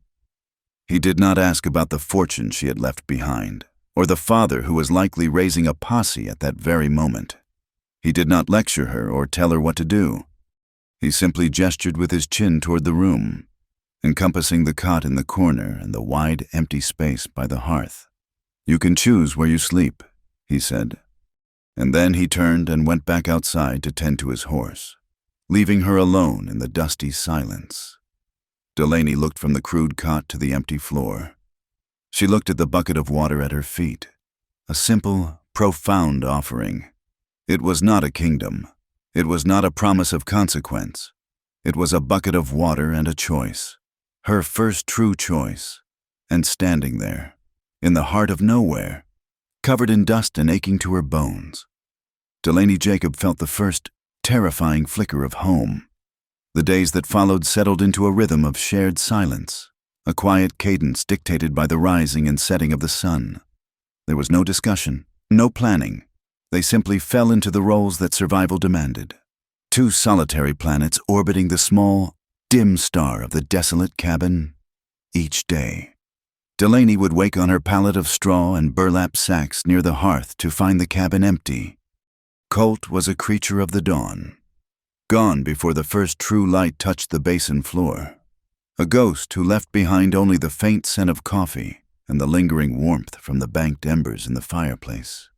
He did not ask about the fortune she had left behind, or the father who was likely raising a posse at that very moment. He did not lecture her or tell her what to do. He simply gestured with his chin toward the room, encompassing the cot in the corner and the wide, empty space by the hearth. "You can choose where you sleep," he said. And then he turned and went back outside to tend to his horse, leaving her alone in the dusty silence. Delaney looked from the crude cot to the empty floor. She looked at the bucket of water at her feet, a simple, profound offering. It was not a kingdom. It was not a promise of consequence. It was a bucket of water and a choice, her first true choice. And standing there, in the heart of nowhere, covered in dust and aching to her bones, Elias Jacob felt the first terrifying flicker of home. The days that followed settled into a rhythm of shared silence, a quiet cadence dictated by the rising and setting of the sun. There was no discussion, no planning. They simply fell into the roles that survival demanded. 2 solitary planets orbiting the small, dim star of the desolate cabin. Each day, Delaney would wake on her pallet of straw and burlap sacks near the hearth to find the cabin empty. Colt was a creature of the dawn, gone before the first true light touched the basin floor. A ghost who left behind only the faint scent of coffee and the lingering warmth from the banked embers in the fireplace.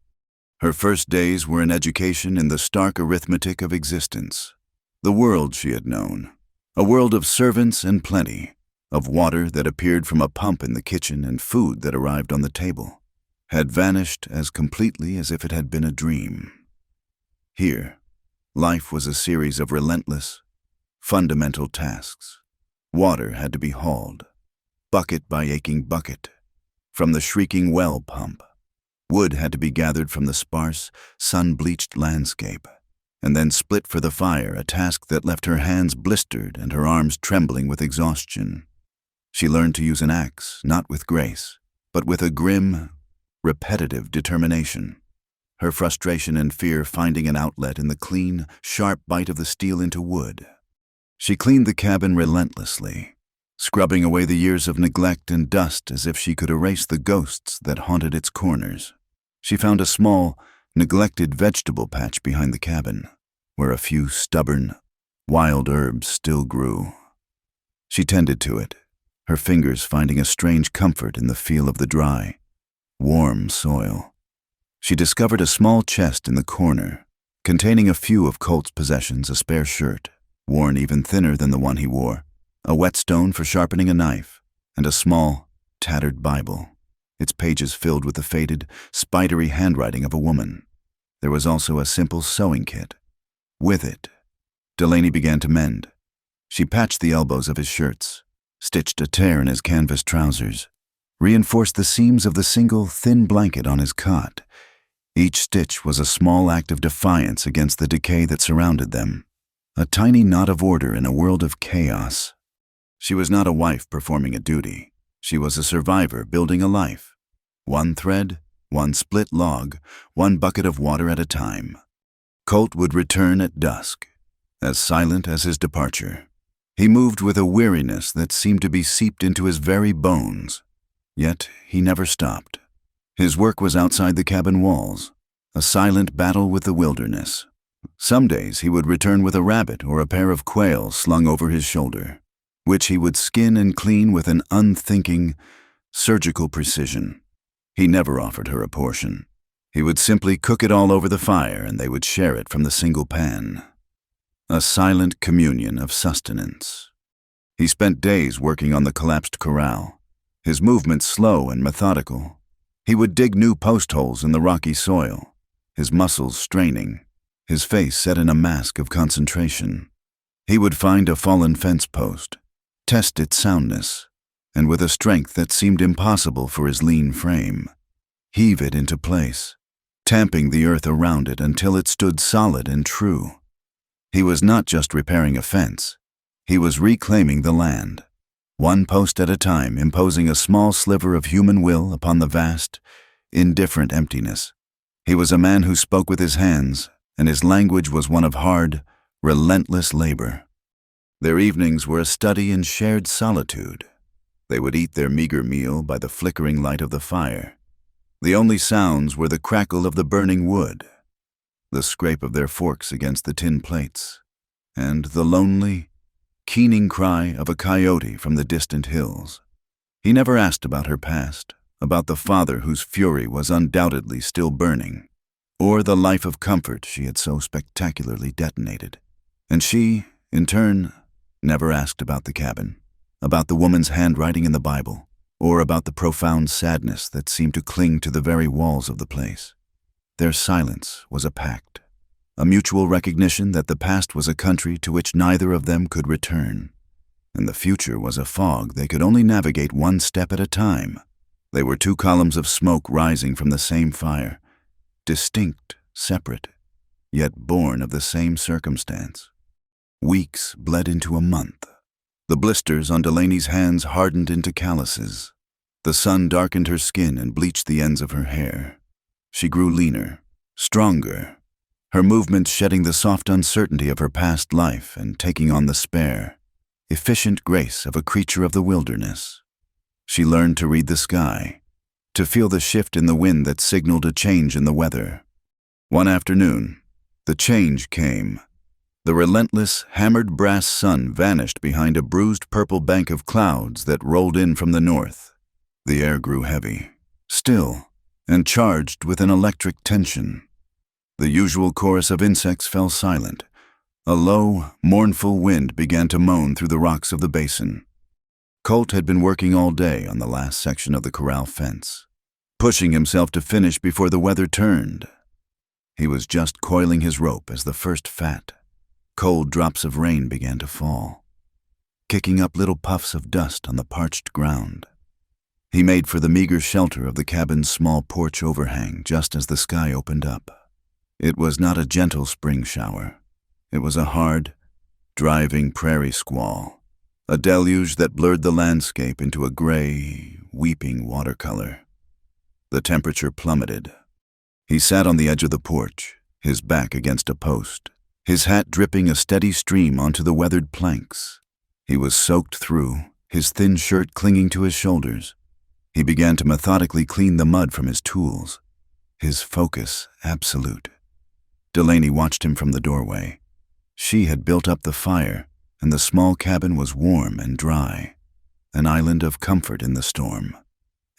Her first days were an education in the stark arithmetic of existence. The world she had known, a world of servants and plenty, of water that appeared from a pump in the kitchen and food that arrived on the table, had vanished as completely as if it had been a dream. Here, life was a series of relentless, fundamental tasks. Water had to be hauled, bucket by aching bucket, from the shrieking well pump. Wood had to be gathered from the sparse, sun-bleached landscape, and then split for the fire, a task that left her hands blistered and her arms trembling with exhaustion. She learned to use an axe, not with grace, but with a grim, repetitive determination. Her frustration and fear finding an outlet in the clean, sharp bite of the steel into wood. She cleaned the cabin relentlessly, scrubbing away the years of neglect and dust as if she could erase the ghosts that haunted its corners. She found a small, neglected vegetable patch behind the cabin, where a few stubborn, wild herbs still grew. She tended to it, her fingers finding a strange comfort in the feel of the dry, warm soil. She discovered a small chest in the corner, containing a few of Colt's possessions, a spare shirt, worn even thinner than the one he wore, a whetstone for sharpening a knife, and a small, tattered Bible, its pages filled with the faded, spidery handwriting of a woman. There was also a simple sewing kit. With it, Delaney began to mend. She patched the elbows of his shirts, stitched a tear in his canvas trousers, reinforced the seams of the single, thin blanket on his cot. Each stitch was a small act of defiance against the decay that surrounded them, a tiny knot of order in a world of chaos. She was not a wife performing a duty. She was a survivor building a life, one thread one split log, one bucket of water at a time. Colt would return at dusk, as silent as his departure. He moved with a weariness that seemed to be seeped into his very bones. Yet he never stopped. His work was outside the cabin walls, a silent battle with the wilderness. Some days he would return with a rabbit or a pair of quail slung over his shoulder, which he would skin and clean with an unthinking, surgical precision. He never offered her a portion. He would simply cook it all over the fire and they would share it from the single pan. A silent communion of sustenance. He spent days working on the collapsed corral, his movements slow and methodical. He would dig new post holes in the rocky soil, his muscles straining, his face set in a mask of concentration. He would find a fallen fence post, test its soundness, and with a strength that seemed impossible for his lean frame, heave it into place, tamping the earth around it until it stood solid and true. He was not just repairing a fence, he was reclaiming the land, one post at a time, imposing a small sliver of human will upon the vast, indifferent emptiness. He was a man who spoke with his hands, and his language was one of hard, relentless labor. Their evenings were a study in shared solitude. They would eat their meager meal by the flickering light of the fire. The only sounds were the crackle of the burning wood, the scrape of their forks against the tin plates, and the lonely, keening cry of a coyote from the distant hills. He never asked about her past, about the father whose fury was undoubtedly still burning, or the life of comfort she had so spectacularly detonated. And she, in turn, never asked about the cabin, about the woman's handwriting in the Bible, or about the profound sadness that seemed to cling to the very walls of the place. Their silence was a pact, a mutual recognition that the past was a country to which neither of them could return, and the future was a fog they could only navigate one step at a time. They were two columns of smoke rising from the same fire, distinct, separate, yet born of the same circumstance. Weeks bled into a month. The blisters on Delaney's hands hardened into calluses. The sun darkened her skin and bleached the ends of her hair. She grew leaner, stronger, her movements shedding the soft uncertainty of her past life and taking on the spare, efficient grace of a creature of the wilderness. She learned to read the sky, to feel the shift in the wind that signaled a change in the weather. One afternoon, the change came. The relentless, hammered brass sun vanished behind a bruised purple bank of clouds that rolled in from the north. The air grew heavy, still, and charged with an electric tension. The usual chorus of insects fell silent. A low, mournful wind began to moan through the rocks of the basin. Colt had been working all day on the last section of the corral fence, pushing himself to finish before the weather turned. He was just coiling his rope as the first fat, cold drops of rain began to fall, kicking up little puffs of dust on the parched ground. He made for the meager shelter of the cabin's small porch overhang just as the sky opened up. It was not a gentle spring shower. It was a hard, driving prairie squall, a deluge that blurred the landscape into a gray, weeping watercolor. The temperature plummeted. He sat on the edge of the porch, his back against a post, his hat dripping a steady stream onto the weathered planks. He was soaked through, his thin shirt clinging to his shoulders. He began to methodically clean the mud from his tools, his focus absolute. Delaney watched him from the doorway. She had built up the fire, and the small cabin was warm and dry, an island of comfort in the storm.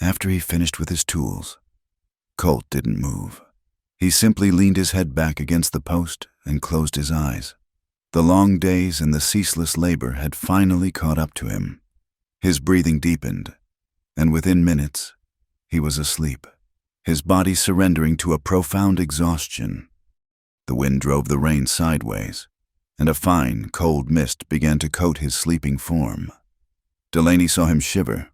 After he finished with his tools, Colt didn't move. He simply leaned his head back against the post and closed his eyes. The long days and the ceaseless labor had finally caught up to him. His breathing deepened, and within minutes, he was asleep, his body surrendering to a profound exhaustion. The wind drove the rain sideways, and a fine, cold mist began to coat his sleeping form. Delaney saw him shiver,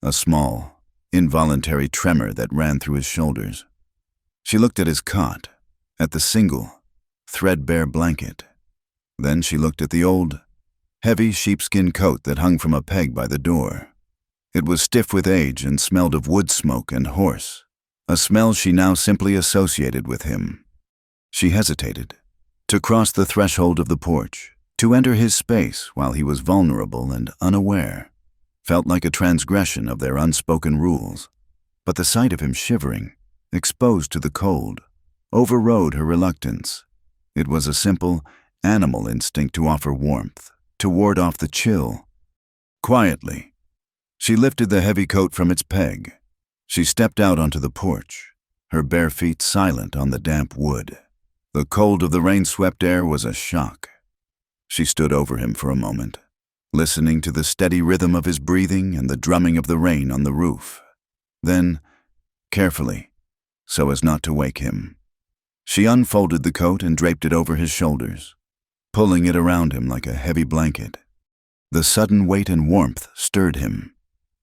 a small, involuntary tremor that ran through his shoulders. She looked at his cot, at the single, threadbare blanket. Then she looked at the old, heavy sheepskin coat that hung from a peg by the door. It was stiff with age and smelled of wood smoke and horse, a smell she now simply associated with him. She hesitated. To cross the threshold of the porch, to enter his space while he was vulnerable and unaware, felt like a transgression of their unspoken rules. But the sight of him shivering, exposed to the cold, overrode her reluctance. It was a simple, animal instinct to offer warmth, to ward off the chill. Quietly, she lifted the heavy coat from its peg. She stepped out onto the porch, her bare feet silent on the damp wood. The cold of the rain-swept air was a shock. She stood over him for a moment, listening to the steady rhythm of his breathing and the drumming of the rain on the roof. Then, carefully, so as not to wake him, she unfolded the coat and draped it over his shoulders, pulling it around him like a heavy blanket. The sudden weight and warmth stirred him.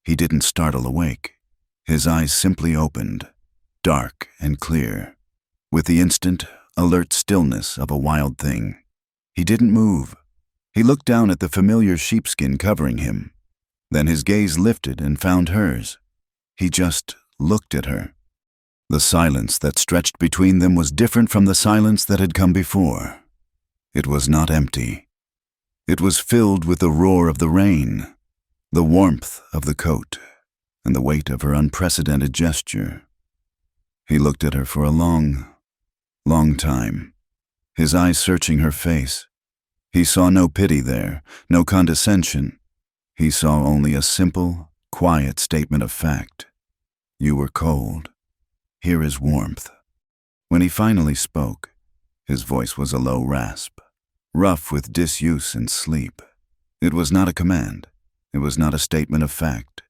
He didn't startle awake. His eyes simply opened, dark and clear, with the instant, alert stillness of a wild thing. He didn't move. He looked down at the familiar sheepskin covering him. Then his gaze lifted and found hers. He just looked at her. The silence that stretched between them was different from the silence that had come before. It was not empty. It was filled with the roar of the rain, the warmth of the coat, and the weight of her unprecedented gesture. He looked at her for a long time, his eyes searching her face. He saw no pity there, no condescension. He saw only a simple, quiet statement of fact. You were cold. Here is warmth. When he finally spoke, his voice was a low rasp, rough with disuse and sleep. It was not a command. It was not a statement of fact.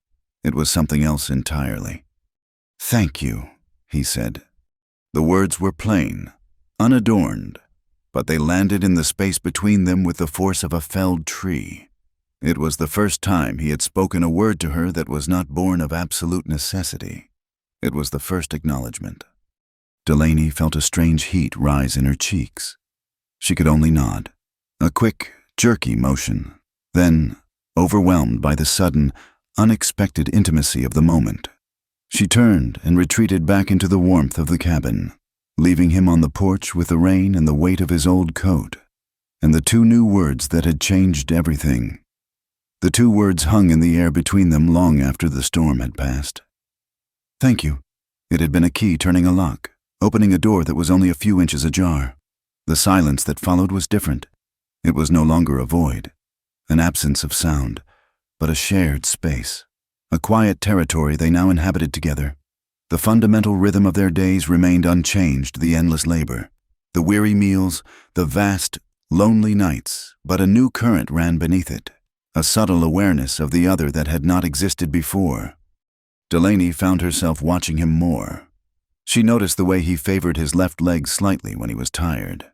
It was something else entirely. Thank you, he said. The words were plain, unadorned, but they landed in the space between them with the force of a felled tree. It was the first time he had spoken a word to her that was not born of absolute necessity. It was the first acknowledgement. Delaney felt a strange heat rise in her cheeks. She could only nod, a quick, jerky motion, then, overwhelmed by the sudden, unexpected intimacy of the moment, she turned and retreated back into the warmth of the cabin, leaving him on the porch with the rain and the weight of his old coat, and the two new words that had changed everything. The two words hung in the air between them long after the storm had passed. Thank you. It had been a key turning a lock, opening a door that was only a few inches ajar. The silence that followed was different. It was no longer a void, an absence of sound, but a shared space, a quiet territory they now inhabited together. The fundamental rhythm of their days remained unchanged, the endless labor, the weary meals, the vast, lonely nights, but a new current ran beneath it, a subtle awareness of the other that had not existed before. Delaney found herself watching him more. She noticed the way he favored his left leg slightly when he was tired,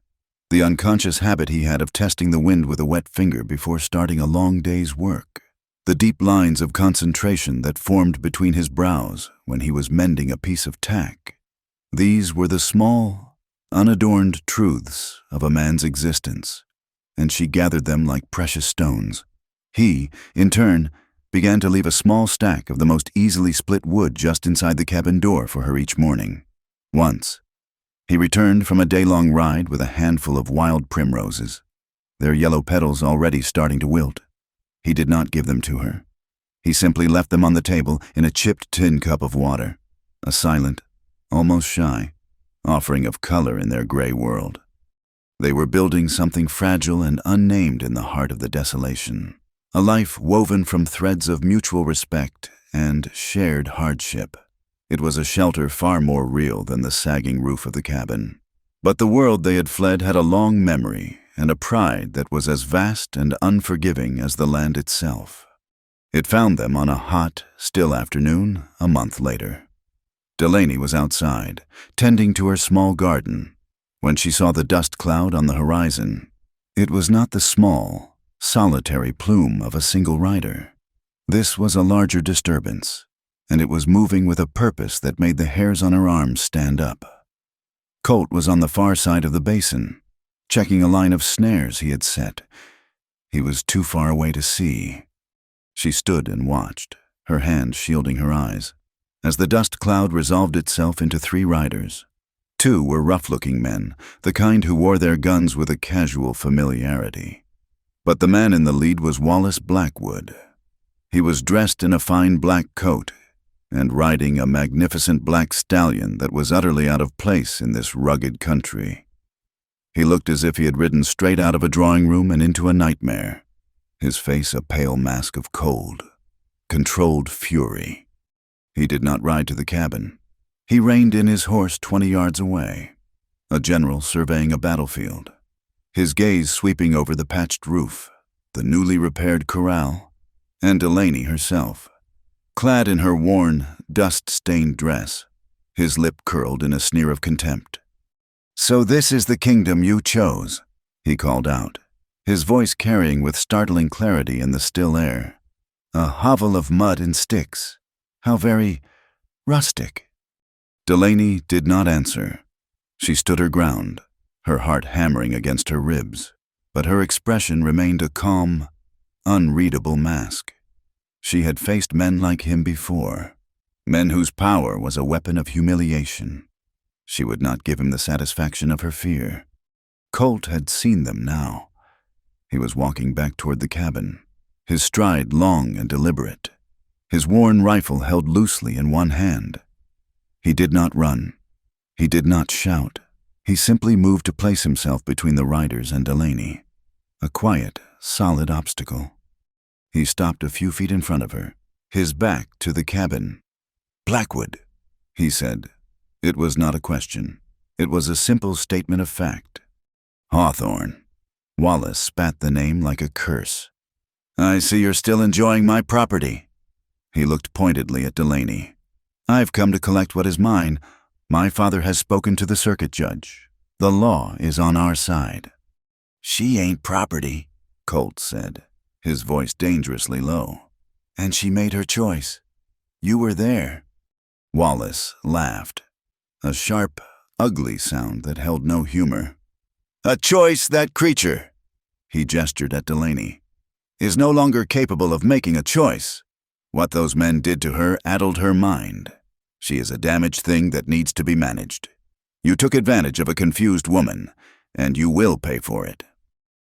the unconscious habit he had of testing the wind with a wet finger before starting a long day's work, the deep lines of concentration that formed between his brows when he was mending a piece of tack. These were the small, unadorned truths of a man's existence, and she gathered them like precious stones. He, in turn, began to leave a small stack of the most easily split wood just inside the cabin door for her each morning. Once, he returned from a day-long ride with a handful of wild primroses, their yellow petals already starting to wilt. He did not give them to her. He simply left them on the table in a chipped tin cup of water, a silent, almost shy, offering of color in their gray world. They were building something fragile and unnamed in the heart of the desolation, a life woven from threads of mutual respect and shared hardship. It was a shelter far more real than the sagging roof of the cabin. But the world they had fled had a long memory and a pride that was as vast and unforgiving as the land itself. It found them on a hot, still afternoon a month later. Delaney was outside, tending to her small garden, when she saw the dust cloud on the horizon. It was not the small, solitary plume of a single rider. This was a larger disturbance, and it was moving with a purpose that made the hairs on her arms stand up. Colt was on the far side of the basin, checking a line of snares he had set. He was too far away to see. She stood and watched, her hand shielding her eyes. as the dust cloud resolved itself into 3 riders. 2 were rough-looking men, the kind who wore their guns with a casual familiarity. But the man in the lead was Wallace Blackwood. He was dressed in a fine black coat and riding a magnificent black stallion that was utterly out of place in this rugged country. He looked as if he had ridden straight out of a drawing room and into a nightmare, his face a pale mask of cold, controlled fury. He did not ride to the cabin. He reined in his horse 20 yards away, a general surveying a battlefield, his gaze sweeping over the patched roof, the newly repaired corral, and Delaney herself, clad in her worn, dust-stained dress, his lip curled in a sneer of contempt. "So this is the kingdom you chose," he called out, his voice carrying with startling clarity in the still air. "A hovel of mud and sticks. How very rustic." Delaney did not answer. She stood her ground, her heart hammering against her ribs, but her expression remained a calm, unreadable mask. She had faced men like him before, men whose power was a weapon of humiliation. She would not give him the satisfaction of her fear. Colt had seen them now. He was walking back toward the cabin, his stride long and deliberate, his worn rifle held loosely in one hand. He did not run. He did not shout. He simply moved to place himself between the riders and Delaney, a quiet, solid obstacle. He stopped a few feet in front of her, his back to the cabin. "Blackwood," he said. It was not a question. It was a simple statement of fact. "Hawthorne." Wallace spat the name like a curse. "I see you're still enjoying my property." He looked pointedly at Delaney. "I've come to collect what is mine. My father has spoken to the circuit judge. The law is on our side." "She ain't property," Colt said, his voice dangerously low. "And she made her choice. You were there." Wallace laughed, a sharp, ugly sound that held no humor. "A choice, that creature," he gestured at Delaney, "is no longer capable of making a choice. What those men did to her addled her mind. She is a damaged thing that needs to be managed. You took advantage of a confused woman, and you will pay for it."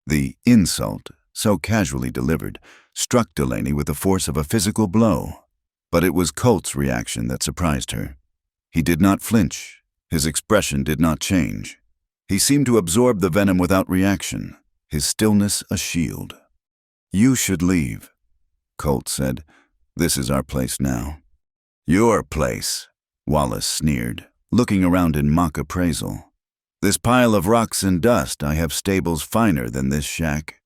The insult, so casually delivered, struck Delaney with the force of a physical blow, but it was Colt's reaction that surprised her. He did not flinch. His expression did not change. He seemed to absorb the venom without reaction, his stillness a shield. "You should leave," Colt said. "This is our place now." "Your place," Wallace sneered, looking around in mock appraisal. "This pile of rocks and dust, I have stables finer than this shack.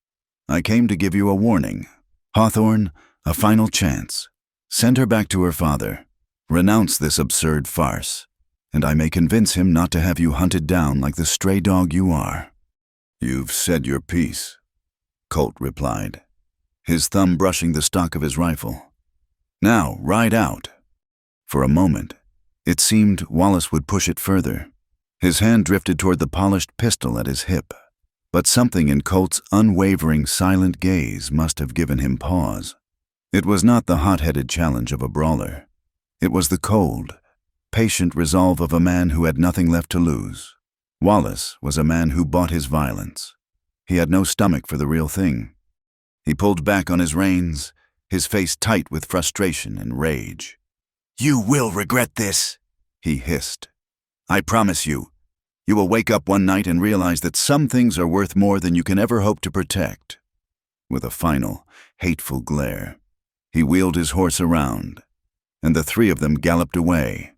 I came to give you a warning. Hawthorne, a final chance. Send her back to her father. Renounce this absurd farce, and I may convince him not to have you hunted down like the stray dog you are." "You've said your piece," Colt replied, his thumb brushing the stock of his rifle. "Now, ride out." For a moment, it seemed Wallace would push it further. His hand drifted toward the polished pistol at his hip, but something in Colt's unwavering, silent gaze must have given him pause. It was not the hot-headed challenge of a brawler. It was the cold, patient resolve of a man who had nothing left to lose. Wallace was a man who bought his violence. He had no stomach for the real thing. He pulled back on his reins, his face tight with frustration and rage. "You will regret this," he hissed. "I promise you, you will wake up one night and realize that some things are worth more than you can ever hope to protect." With a final, hateful glare, he wheeled his horse around, and the 3 of them galloped away,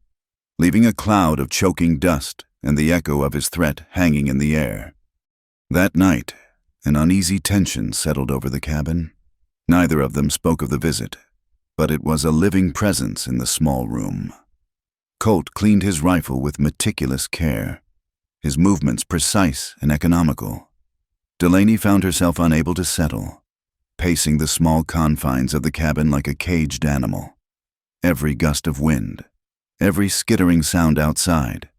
leaving a cloud of choking dust and the echo of his threat hanging in the air. That night, an uneasy tension settled over the cabin. Neither of them spoke of the visit, but it was a living presence in the small room. Colt cleaned his rifle with meticulous care, his movements precise and economical. Delaney found herself unable to settle, pacing the small confines of the cabin like a caged animal. Every gust of wind, every skittering sound outside,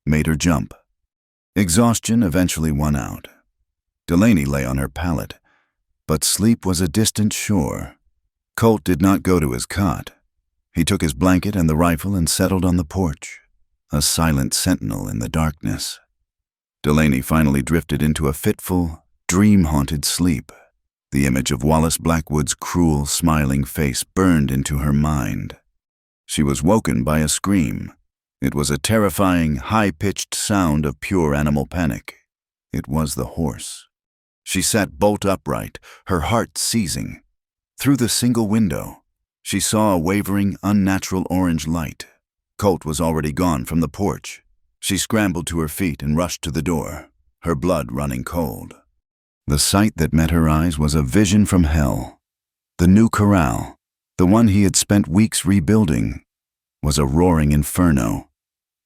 made her jump. Exhaustion eventually won out. Delaney lay on her pallet, but sleep was a distant shore. Colt did not go to his cot. He took his blanket and the rifle and settled on the porch, a silent sentinel in the darkness. Delaney finally drifted into a fitful, dream-haunted sleep. The image of Wallace Blackwood's cruel, smiling face burned into her mind. She was woken by a scream. It was a terrifying, high-pitched sound of pure animal panic. It was the horse. She sat bolt upright, her heart seizing. Through the single window, she saw a wavering, unnatural orange light. Colt was already gone from the porch. She scrambled to her feet and rushed to the door, her blood running cold. The sight that met her eyes was a vision from hell. The new corral, the one he had spent weeks rebuilding, was a roaring inferno.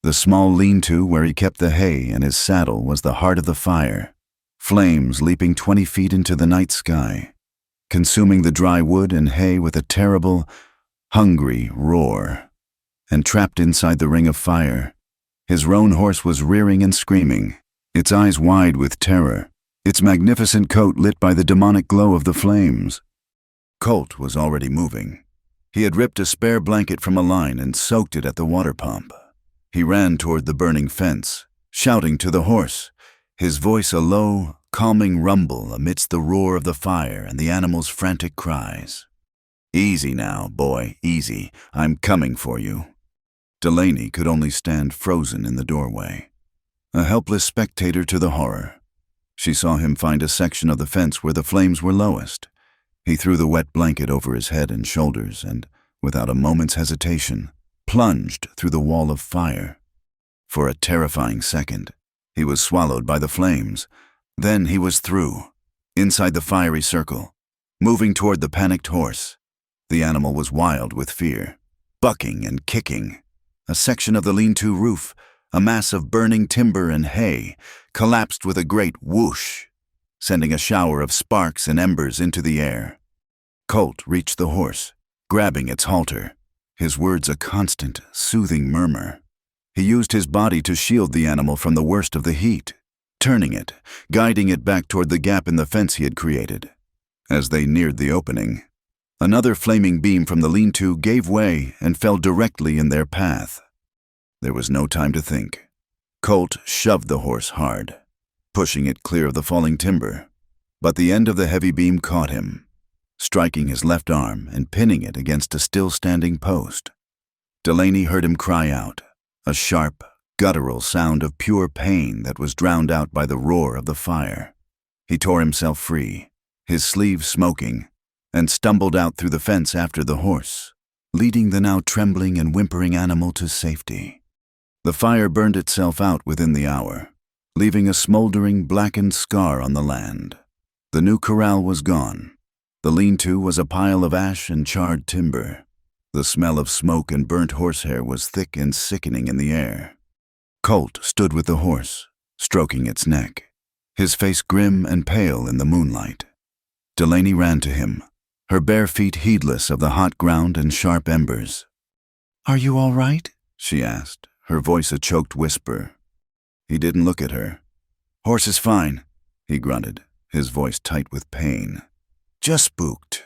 The small lean-to where he kept the hay and his saddle was the heart of the fire, flames leaping 20 feet into the night sky, consuming the dry wood and hay with a terrible, hungry roar. And trapped inside the ring of fire, his roan horse was rearing and screaming, its eyes wide with terror, its magnificent coat lit by the demonic glow of the flames. Colt was already moving. He had ripped a spare blanket from a line and soaked it at the water pump. He ran toward the burning fence, shouting to the horse, his voice a low, calming rumble amidst the roar of the fire and the animal's frantic cries. "Easy now, boy, easy. I'm coming for you." Delaney could only stand frozen in the doorway, a helpless spectator to the horror. She saw him find a section of the fence where the flames were lowest. He threw the wet blanket over his head and shoulders and, without a moment's hesitation, plunged through the wall of fire. For a terrifying second, he was swallowed by the flames. Then he was through, inside the fiery circle, moving toward the panicked horse. The animal was wild with fear, bucking and kicking. A section of the lean-to roof, a mass of burning timber and hay, collapsed with a great whoosh, sending a shower of sparks and embers into the air. Colt reached the horse, grabbing its halter, his words a constant, soothing murmur. He used his body to shield the animal from the worst of the heat, turning it, guiding it back toward the gap in the fence he had created. As they neared the opening, another flaming beam from the lean-to gave way and fell directly in their path. There was no time to think. Colt shoved the horse hard, pushing it clear of the falling timber, but the end of the heavy beam caught him, striking his left arm and pinning it against a still-standing post. Delaney heard him cry out, a sharp, guttural sound of pure pain that was drowned out by the roar of the fire. He tore himself free, his sleeves smoking, and stumbled out through the fence after the horse, leading the now trembling and whimpering animal to safety. The fire burned itself out within the hour, leaving a smoldering, blackened scar on the land. The new corral was gone. The lean-to was a pile of ash and charred timber. The smell of smoke and burnt horsehair was thick and sickening in the air. Colt stood with the horse, stroking its neck, his face grim and pale in the moonlight. Delaney ran to him, her bare feet heedless of the hot ground and sharp embers. "Are you all right?" she asked, her voice a choked whisper. He didn't look at her. "Horse is fine," he grunted, his voice tight with pain. "Just spooked."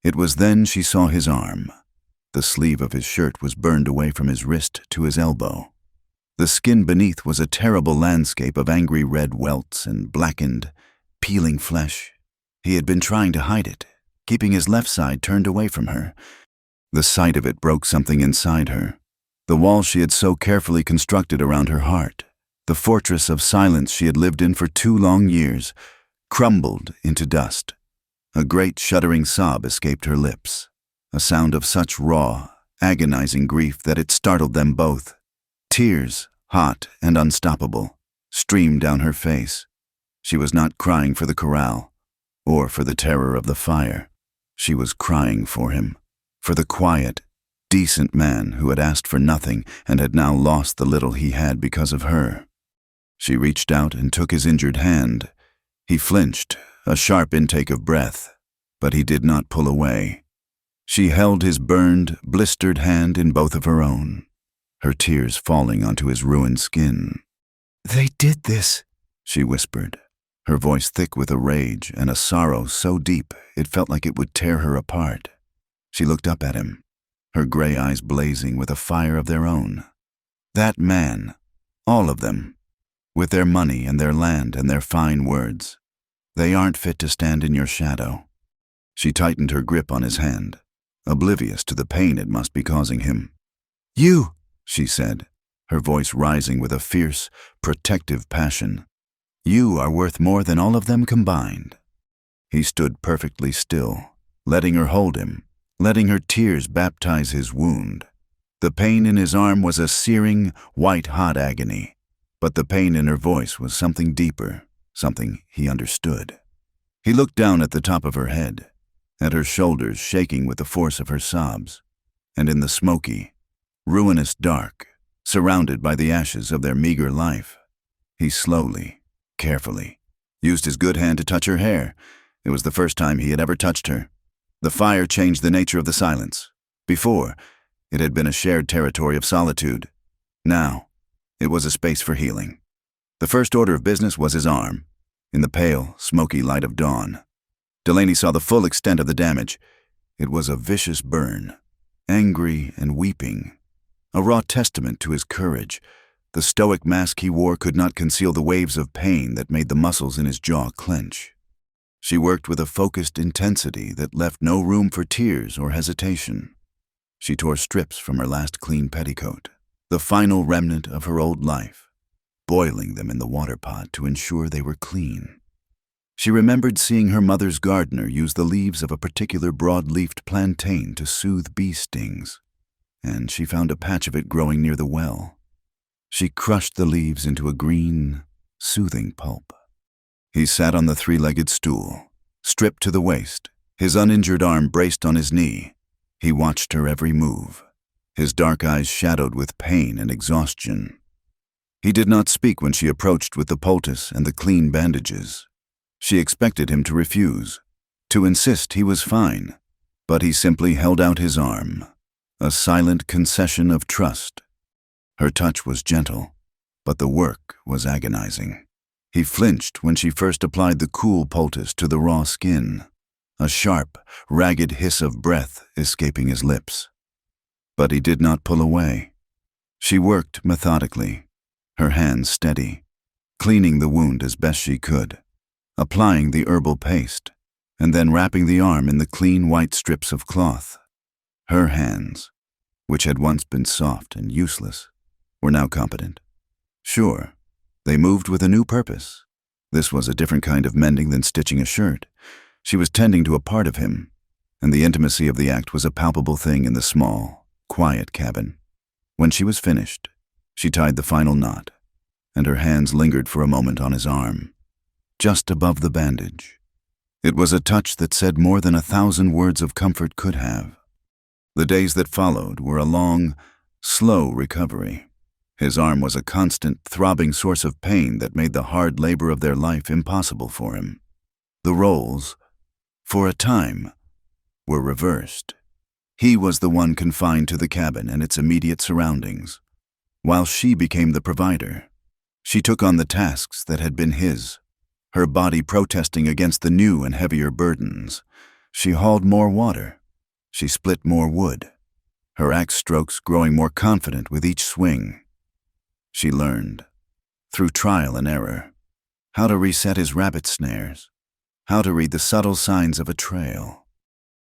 It was then she saw his arm. The sleeve of his shirt was burned away from his wrist to his elbow. The skin beneath was a terrible landscape of angry red welts and blackened, peeling flesh. He had been trying to hide it, keeping his left side turned away from her. The sight of it broke something inside her. The wall she had so carefully constructed around her heart, the fortress of silence she had lived in for 2 long years, crumbled into dust. A great shuddering sob escaped her lips, a sound of such raw, agonizing grief that it startled them both. Tears, hot and unstoppable, streamed down her face. She was not crying for the corral, or for the terror of the fire. She was crying for him, for the quiet, decent man who had asked for nothing and had now lost the little he had because of her. She reached out and took his injured hand. He flinched, a sharp intake of breath, but he did not pull away. She held his burned, blistered hand in both of her own, her tears falling onto his ruined skin. "They did this," she whispered, her voice thick with a rage and a sorrow so deep it felt like it would tear her apart. She looked up at him. her gray eyes blazing with a fire of their own. That man, all of them, with their money and their land and their fine words, they aren't fit to stand in your shadow. She tightened her grip on his hand, oblivious to the pain it must be causing him. "You," she said, her voice rising with a fierce, protective passion. "You are worth more than all of them combined." He stood perfectly still, letting her hold him, letting her tears baptize his wound. The pain in his arm was a searing, white-hot agony, but the pain in her voice was something deeper, something he understood. He looked down at the top of her head, at her shoulders shaking with the force of her sobs, and in the smoky, ruinous dark, surrounded by the ashes of their meager life, he slowly, carefully, used his good hand to touch her hair. It was the first time he had ever touched her. The fire changed the nature of the silence. Before, it had been a shared territory of solitude. Now, it was a space for healing. The first order of business was his arm, in the pale, smoky light of dawn. Delaney saw the full extent of the damage. It was a vicious burn, angry and weeping, a raw testament to his courage. The stoic mask he wore could not conceal the waves of pain that made the muscles in his jaw clench. She worked with a focused intensity that left no room for tears or hesitation. She tore strips from her last clean petticoat, the final remnant of her old life, boiling them in the water pot to ensure they were clean. She remembered seeing her mother's gardener use the leaves of a particular broad-leafed plantain to soothe bee stings, and she found a patch of it growing near the well. She crushed the leaves into a green, soothing pulp. He sat on the three-legged stool, stripped to the waist, his uninjured arm braced on his knee. He watched her every move, his dark eyes shadowed with pain and exhaustion. He did not speak when she approached with the poultice and the clean bandages. She expected him to refuse, to insist he was fine, but he simply held out his arm, a silent concession of trust. Her touch was gentle, but the work was agonizing. He flinched when she first applied the cool poultice to the raw skin, a sharp, ragged hiss of breath escaping his lips. But he did not pull away. She worked methodically, her hands steady, cleaning the wound as best she could, applying the herbal paste, and then wrapping the arm in the clean white strips of cloth. Her hands, which had once been soft and useless, were now competent. Sure, they moved with a new purpose. This was a different kind of mending than stitching a shirt. She was tending to a part of him, and the intimacy of the act was a palpable thing in the small, quiet cabin. When she was finished, she tied the final knot, and her hands lingered for a moment on his arm, just above the bandage. It was a touch that said more than 1,000 words of comfort could have. The days that followed were a long, slow recovery. His arm was a constant, throbbing source of pain that made the hard labor of their life impossible for him. The roles, for a time, were reversed. He was the one confined to the cabin and its immediate surroundings, while she became the provider. She took on the tasks that had been his, her body protesting against the new and heavier burdens. She hauled more water. She split more wood, her axe strokes growing more confident with each swing. She learned, through trial and error, how to reset his rabbit snares, how to read the subtle signs of a trail.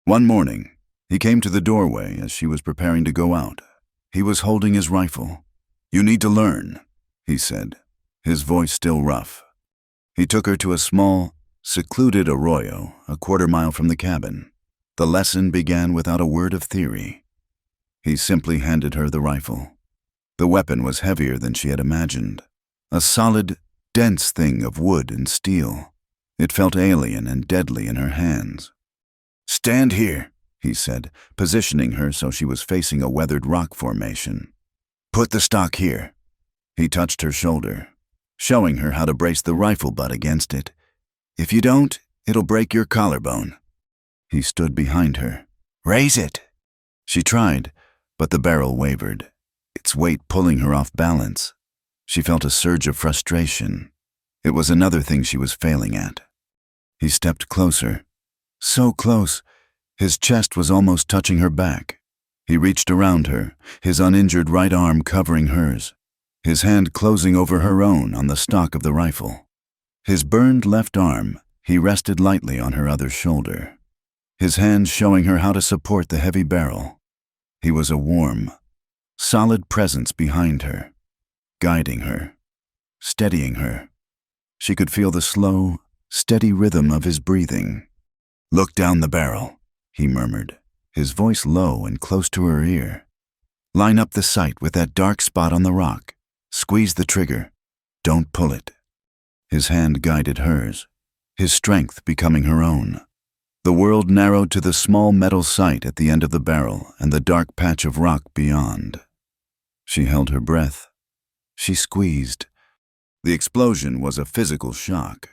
One morning, he came to the doorway as she was preparing to go out. He was holding his rifle. "You need to learn," he said, his voice still rough. He took her to a small, secluded arroyo a quarter-mile from the cabin. The lesson began without a word of theory. He simply handed her the rifle. The weapon was heavier than she had imagined, a solid, dense thing of wood and steel. It felt alien and deadly in her hands. "Stand here," he said, positioning her so she was facing a weathered rock formation. "Put the stock here." He touched her shoulder, showing her how to brace the rifle butt against it. "If you don't, it'll break your collarbone." He stood behind her. "Raise it." She tried, but the barrel wavered, its weight pulling her off balance. She felt a surge of frustration. It was another thing she was failing at. He stepped closer, so close, his chest was almost touching her back. He reached around her, his uninjured right arm covering hers, his hand closing over her own on the stock of the rifle. His burned left arm, he rested lightly on her other shoulder, his hands showing her how to support the heavy barrel. He was a warm, solid presence behind her, guiding her, steadying her. She could feel the slow, steady rhythm of his breathing. "Look down the barrel," he murmured, his voice low and close to her ear. "Line up the sight with that dark spot on the rock. Squeeze the trigger. Don't pull it." His hand guided hers, his strength becoming her own. The world narrowed to the small metal sight at the end of the barrel and the dark patch of rock beyond. She held her breath. She squeezed. The explosion was a physical shock,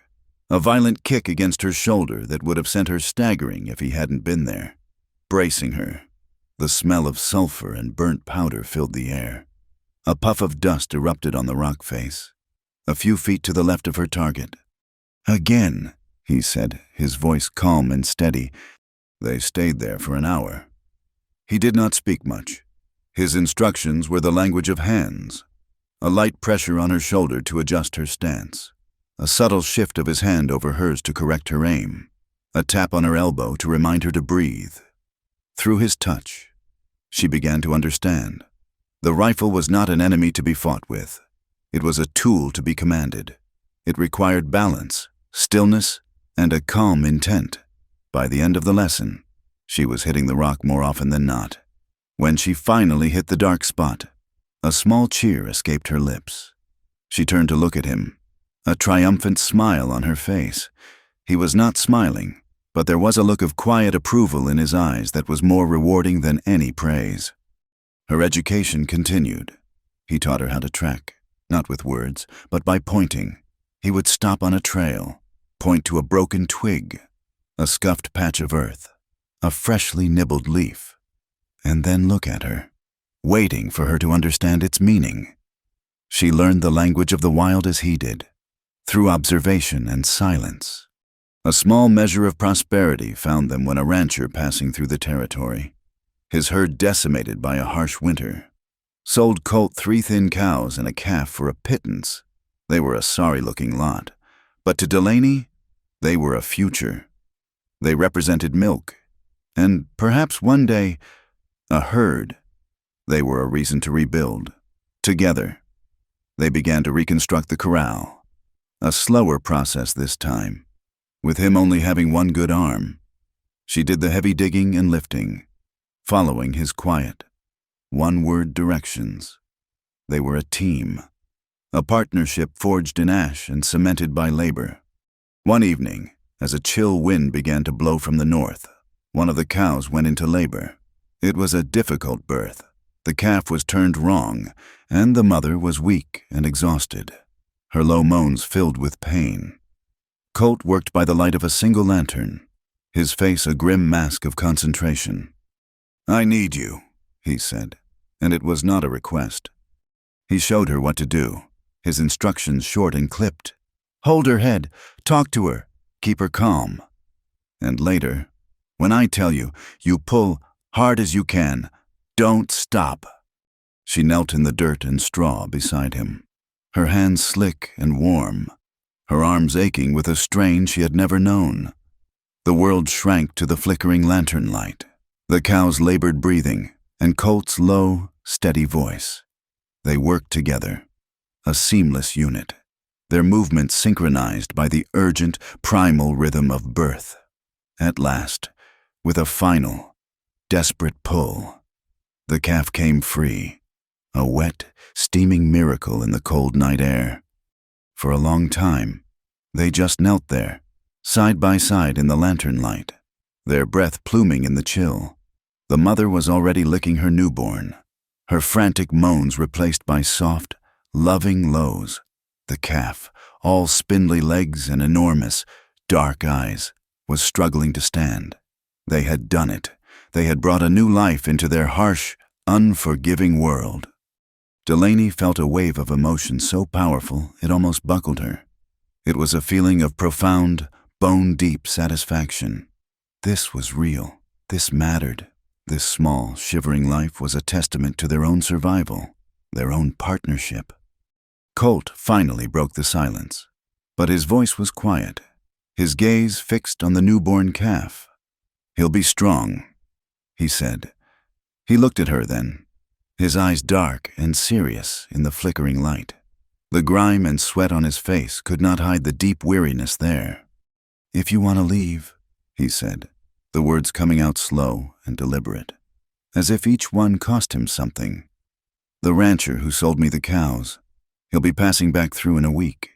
a violent kick against her shoulder that would have sent her staggering if he hadn't been there, bracing her. The smell of sulfur and burnt powder filled the air. A puff of dust erupted on the rock face, a few feet to the left of her target. "Again," he said, his voice calm and steady. They stayed there for an hour. He did not speak much. His instructions were the language of hands. A light pressure on her shoulder to adjust her stance. A subtle shift of his hand over hers to correct her aim. A tap on her elbow to remind her to breathe. Through his touch, she began to understand. The rifle was not an enemy to be fought with. It was a tool to be commanded. It required balance, stillness, and a calm intent. By the end of the lesson, she was hitting the rock more often than not. When she finally hit the dark spot, a small cheer escaped her lips. She turned to look at him, a triumphant smile on her face. He was not smiling, but there was a look of quiet approval in his eyes that was more rewarding than any praise. Her education continued. He taught her how to track, not with words, but by pointing. He would stop on a trail, point to a broken twig, a scuffed patch of earth, a freshly nibbled leaf, and then look at her, waiting for her to understand its meaning. She learned the language of the wild as he did, through observation and silence. A small measure of prosperity found them when a rancher passing through the territory, his herd decimated by a harsh winter, sold Colt 3 thin cows and a calf for a pittance. They were a sorry-looking lot, but to Delaney, they were a future. They represented milk, and perhaps one day, a herd. They were a reason to rebuild. Together, they began to reconstruct the corral. A slower process this time, with him only having one good arm. She did the heavy digging and lifting, following his quiet, one-word directions. They were a team, a partnership forged in ash and cemented by labor. One evening, as a chill wind began to blow from the north, one of the cows went into labor. It was a difficult birth. The calf was turned wrong, and the mother was weak and exhausted, her low moans filled with pain. Colt worked by the light of a single lantern, his face a grim mask of concentration. "I need you," he said, and it was not a request. He showed her what to do, his instructions short and clipped. "Hold her head, talk to her, keep her calm." And later, "When I tell you, you pull hard as you can. Don't stop." She knelt in the dirt and straw beside him, her hands slick and warm, her arms aching with a strain she had never known. The world shrank to the flickering lantern light, the cow's labored breathing, and Colt's low, steady voice. They worked together, a seamless unit, their movements synchronized by the urgent, primal rhythm of birth. At last, with a final, desperate pull, the calf came free, a wet, steaming miracle in the cold night air. For a long time, they just knelt there, side by side in the lantern light, their breath pluming in the chill. The mother was already licking her newborn, her frantic moans replaced by soft, loving lows. The calf, all spindly legs and enormous, dark eyes, was struggling to stand. They had done it. They had brought a new life into their harsh, unforgiving world. Delaney felt a wave of emotion so powerful it almost buckled her. It was a feeling of profound, bone-deep satisfaction. This was real. This mattered. This small, shivering life was a testament to their own survival, their own partnership. Colt finally broke the silence, but his voice was quiet, his gaze fixed on the newborn calf. "He'll be strong," he said. He looked at her then, his eyes dark and serious in the flickering light. The grime and sweat on his face could not hide the deep weariness there. "If you want to leave," he said, the words coming out slow and deliberate, as if each one cost him something. "The rancher who sold me the cows, he'll be passing back through in a week.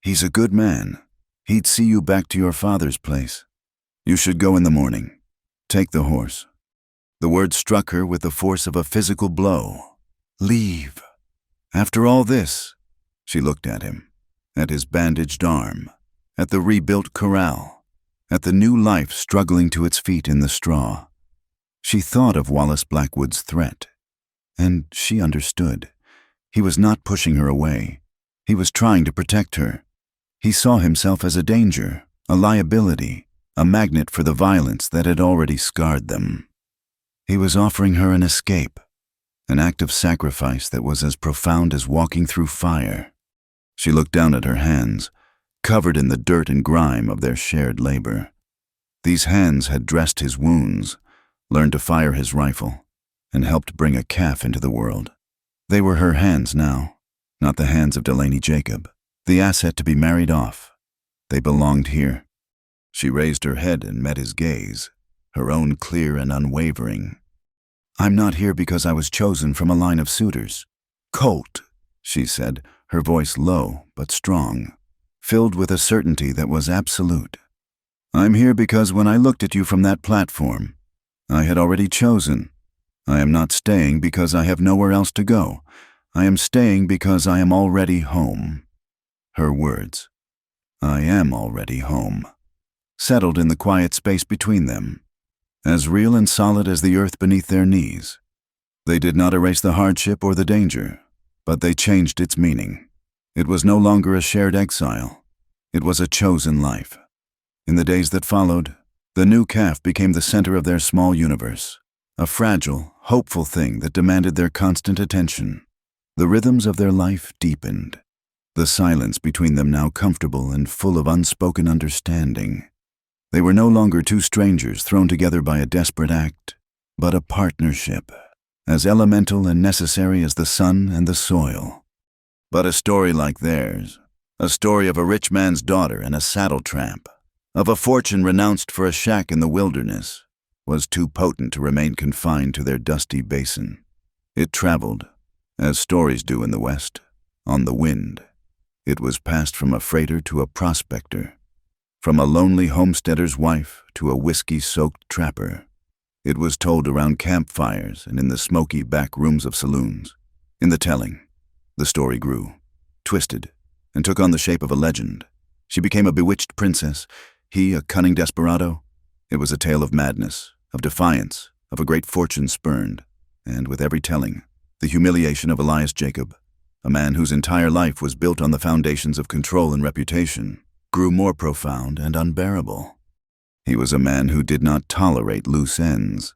He's a good man. He'd see you back to your father's place. You should go in the morning. Take the horse." The word struck her with the force of a physical blow. "Leave. After all this?" She looked at him, at his bandaged arm, at the rebuilt corral, at the new life struggling to its feet in the straw. She thought of Wallace Blackwood's threat, and she understood. He was not pushing her away. He was trying to protect her. He saw himself as a danger, a liability, a magnet for the violence that had already scarred them. He was offering her an escape, an act of sacrifice that was as profound as walking through fire. She looked down at her hands, covered in the dirt and grime of their shared labor. These hands had dressed his wounds, learned to fire his rifle, and helped bring a calf into the world. They were her hands now, not the hands of Elias Jacob, the asset to be married off. They belonged here. She raised her head and met his gaze, her own clear and unwavering. "I'm not here because I was chosen from a line of suitors. Colt," she said, her voice low but strong, filled with a certainty that was absolute. "I'm here because when I looked at you from that platform, I had already chosen. I am not staying because I have nowhere else to go. I am staying because I am already home." Her words, "I am already home," settled in the quiet space between them, as real and solid as the earth beneath their knees. They did not erase the hardship or the danger, but they changed its meaning. It was no longer a shared exile. It was a chosen life. In the days that followed, the new calf became the center of their small universe, a fragile, hopeful thing that demanded their constant attention. The rhythms of their life deepened, the silence between them now comfortable and full of unspoken understanding. They were no longer two strangers thrown together by a desperate act, but a partnership, as elemental and necessary as the sun and the soil. But a story like theirs, a story of a rich man's daughter and a saddle tramp, of a fortune renounced for a shack in the wilderness, was too potent to remain confined to their dusty basin. It traveled, as stories do in the West, on the wind. It was passed from a freighter to a prospector, from a lonely homesteader's wife to a whiskey-soaked trapper. It was told around campfires and in the smoky back rooms of saloons. In the telling, the story grew, twisted, and took on the shape of a legend. She became a bewitched princess, he a cunning desperado. It was a tale of madness, of defiance, of a great fortune spurned, and with every telling, the humiliation of Elias Jacob, a man whose entire life was built on the foundations of control and reputation, grew more profound and unbearable. He was a man who did not tolerate loose ends,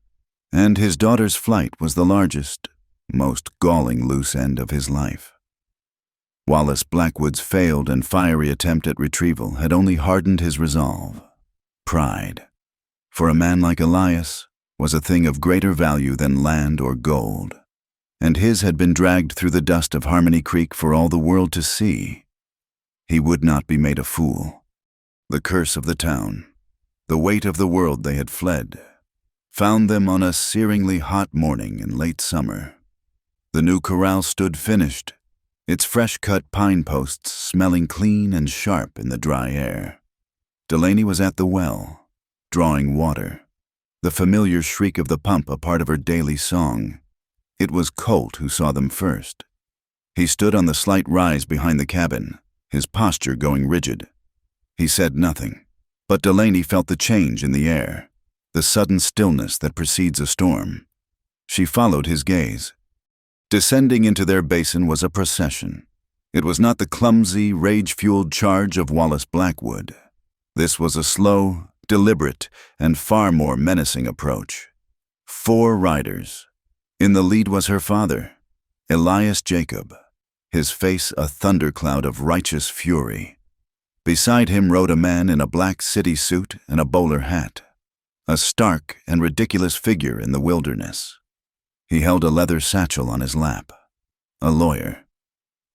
and his daughter's flight was the largest, most galling loose end of his life. Wallace Blackwood's failed and fiery attempt at retrieval had only hardened his resolve. Pride, for a man like Elias, was a thing of greater value than land or gold, and his had been dragged through the dust of Harmony Creek for all the world to see. He would not be made a fool. The curse of the town, the weight of the world they had fled, found them on a searingly hot morning in late summer. The new corral stood finished, its fresh-cut pine posts smelling clean and sharp in the dry air. Delaney was at the well, drawing water, the familiar shriek of the pump a part of her daily song. It was Colt who saw them first. He stood on the slight rise behind the cabin, his posture going rigid. He said nothing, but Delaney felt the change in the air, the sudden stillness that precedes a storm. She followed his gaze. Descending into their basin was a procession. It was not the clumsy, rage-fueled charge of Wallace Blackwood. This was a slow, deliberate, and far more menacing approach. 4 riders. In the lead was her father, Elias Jacob, his face a thundercloud of righteous fury. Beside him rode a man in a black city suit and a bowler hat, a stark and ridiculous figure in the wilderness. He held a leather satchel on his lap, a lawyer.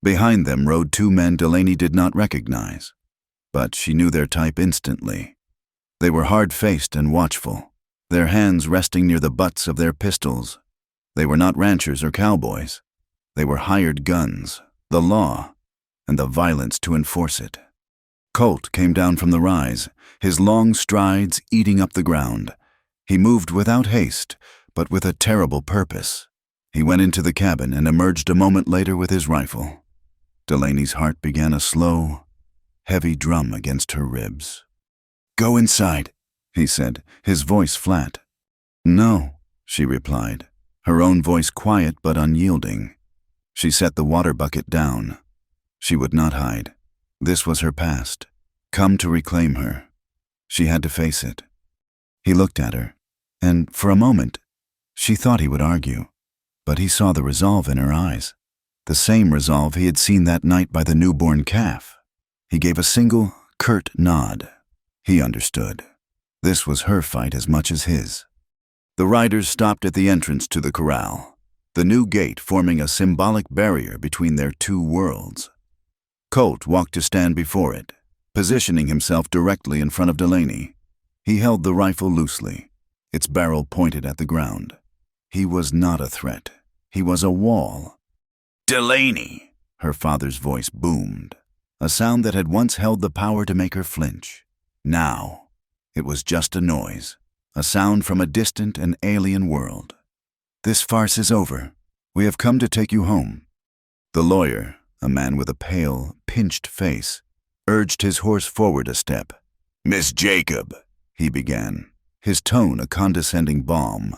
Behind them rode 2 men Delaney did not recognize, but she knew their type instantly. They were hard-faced and watchful, their hands resting near the butts of their pistols. They were not ranchers or cowboys. They were hired guns, the law, and the violence to enforce it. Colt came down from the rise, his long strides eating up the ground. He moved without haste, but with a terrible purpose. He went into the cabin and emerged a moment later with his rifle. Delaney's heart began a slow, heavy drum against her ribs. "Go inside," he said, his voice flat. "No," she replied, her own voice quiet but unyielding. She set the water bucket down. She would not hide. This was her past, come to reclaim her. She had to face it. He looked at her, and for a moment, she thought he would argue, but he saw the resolve in her eyes, the same resolve he had seen that night by the newborn calf. He gave a single, curt nod. He understood. This was her fight as much as his. The riders stopped at the entrance to the corral, the new gate forming a symbolic barrier between their 2 worlds. Colt walked to stand before it, positioning himself directly in front of Delaney. He held the rifle loosely, its barrel pointed at the ground. He was not a threat. He was a wall. "Delaney!" Her father's voice boomed, a sound that had once held the power to make her flinch. Now, it was just a noise, a sound from a distant and alien world. "This farce is over. We have come to take you home." The lawyer, a man with a pale, pinched face, urged his horse forward a step. "Miss Jacob," he began, his tone a condescending balm.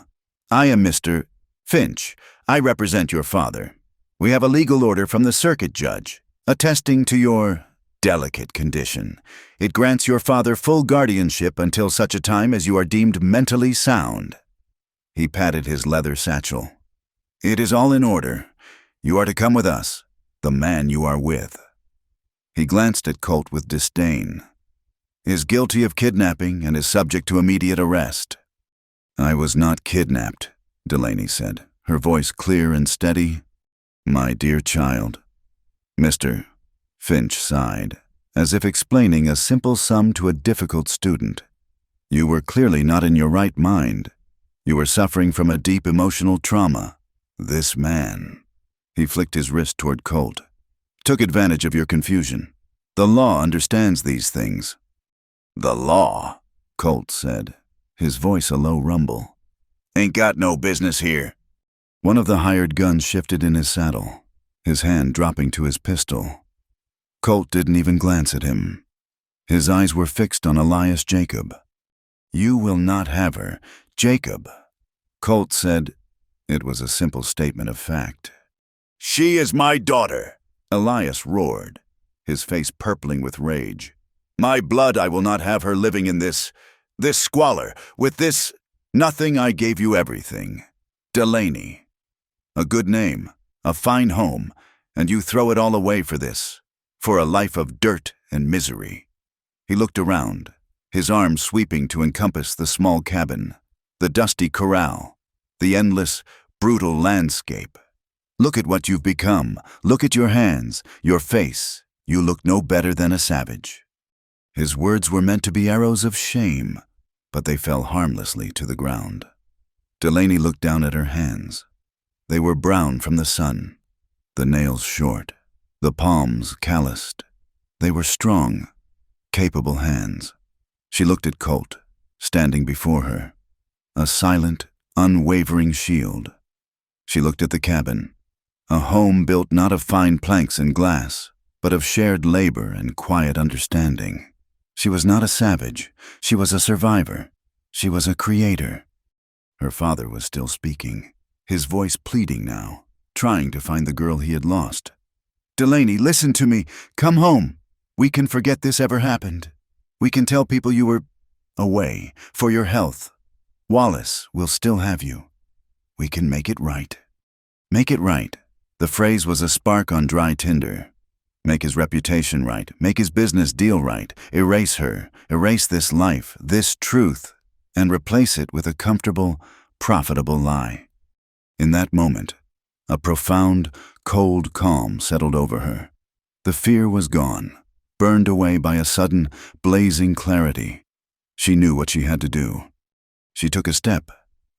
"I am Mr. Finch. I represent your father. We have a legal order from the circuit judge, attesting to your delicate condition. It grants your father full guardianship until such a time as you are deemed mentally sound." He patted his leather satchel. "It is all in order. You are to come with us, the man you are with." He glanced at Colt with disdain. "Is guilty of kidnapping and is subject to immediate arrest." "I was not kidnapped," Delaney said, her voice clear and steady. "My dear child." Mr. Finch sighed, as if explaining a simple sum to a difficult student. "You were clearly not in your right mind. You were suffering from a deep emotional trauma. This man," he flicked his wrist toward Colt, "took advantage of your confusion. The law understands these things." "The law," Colt said, his voice a low rumble. "Ain't got no business here." One of the hired guns shifted in his saddle, his hand dropping to his pistol. Colt didn't even glance at him. His eyes were fixed on Elias Jacob. "You will not have her, Jacob." Colt said it was a simple statement of fact. "She is my daughter," Elias roared, his face purpling with rage. "My blood, I will not have her living in this squalor, with this nothing. I gave you everything. Delaney. A good name, a fine home, and you throw it all away for this. For a life of dirt and misery." He looked around, his arms sweeping to encompass the small cabin, the dusty corral, the endless, brutal landscape. "Look at what you've become. Look at your hands, your face. You look no better than a savage." His words were meant to be arrows of shame, but they fell harmlessly to the ground. Delaney looked down at her hands. They were brown from the sun, the nails short, the palms calloused. They were strong, capable hands. She looked at Colt, standing before her, a silent, unwavering shield. She looked at the cabin, a home built not of fine planks and glass, but of shared labor and quiet understanding. She was not a savage. She was a survivor. She was a creator. Her father was still speaking, his voice pleading now, trying to find the girl he had lost. "Delaney, listen to me. Come home. We can forget this ever happened. We can tell people you were away for your health. Wallace will still have you. We can make it right. Make it right. The phrase was a spark on dry tinder. Make his reputation right. Make his business deal right. Erase her. Erase this life, this truth, and replace it with a comfortable, profitable lie. In that moment, a profound, cold calm settled over her. The fear was gone, burned away by a sudden, blazing clarity. She knew what she had to do. She took a step,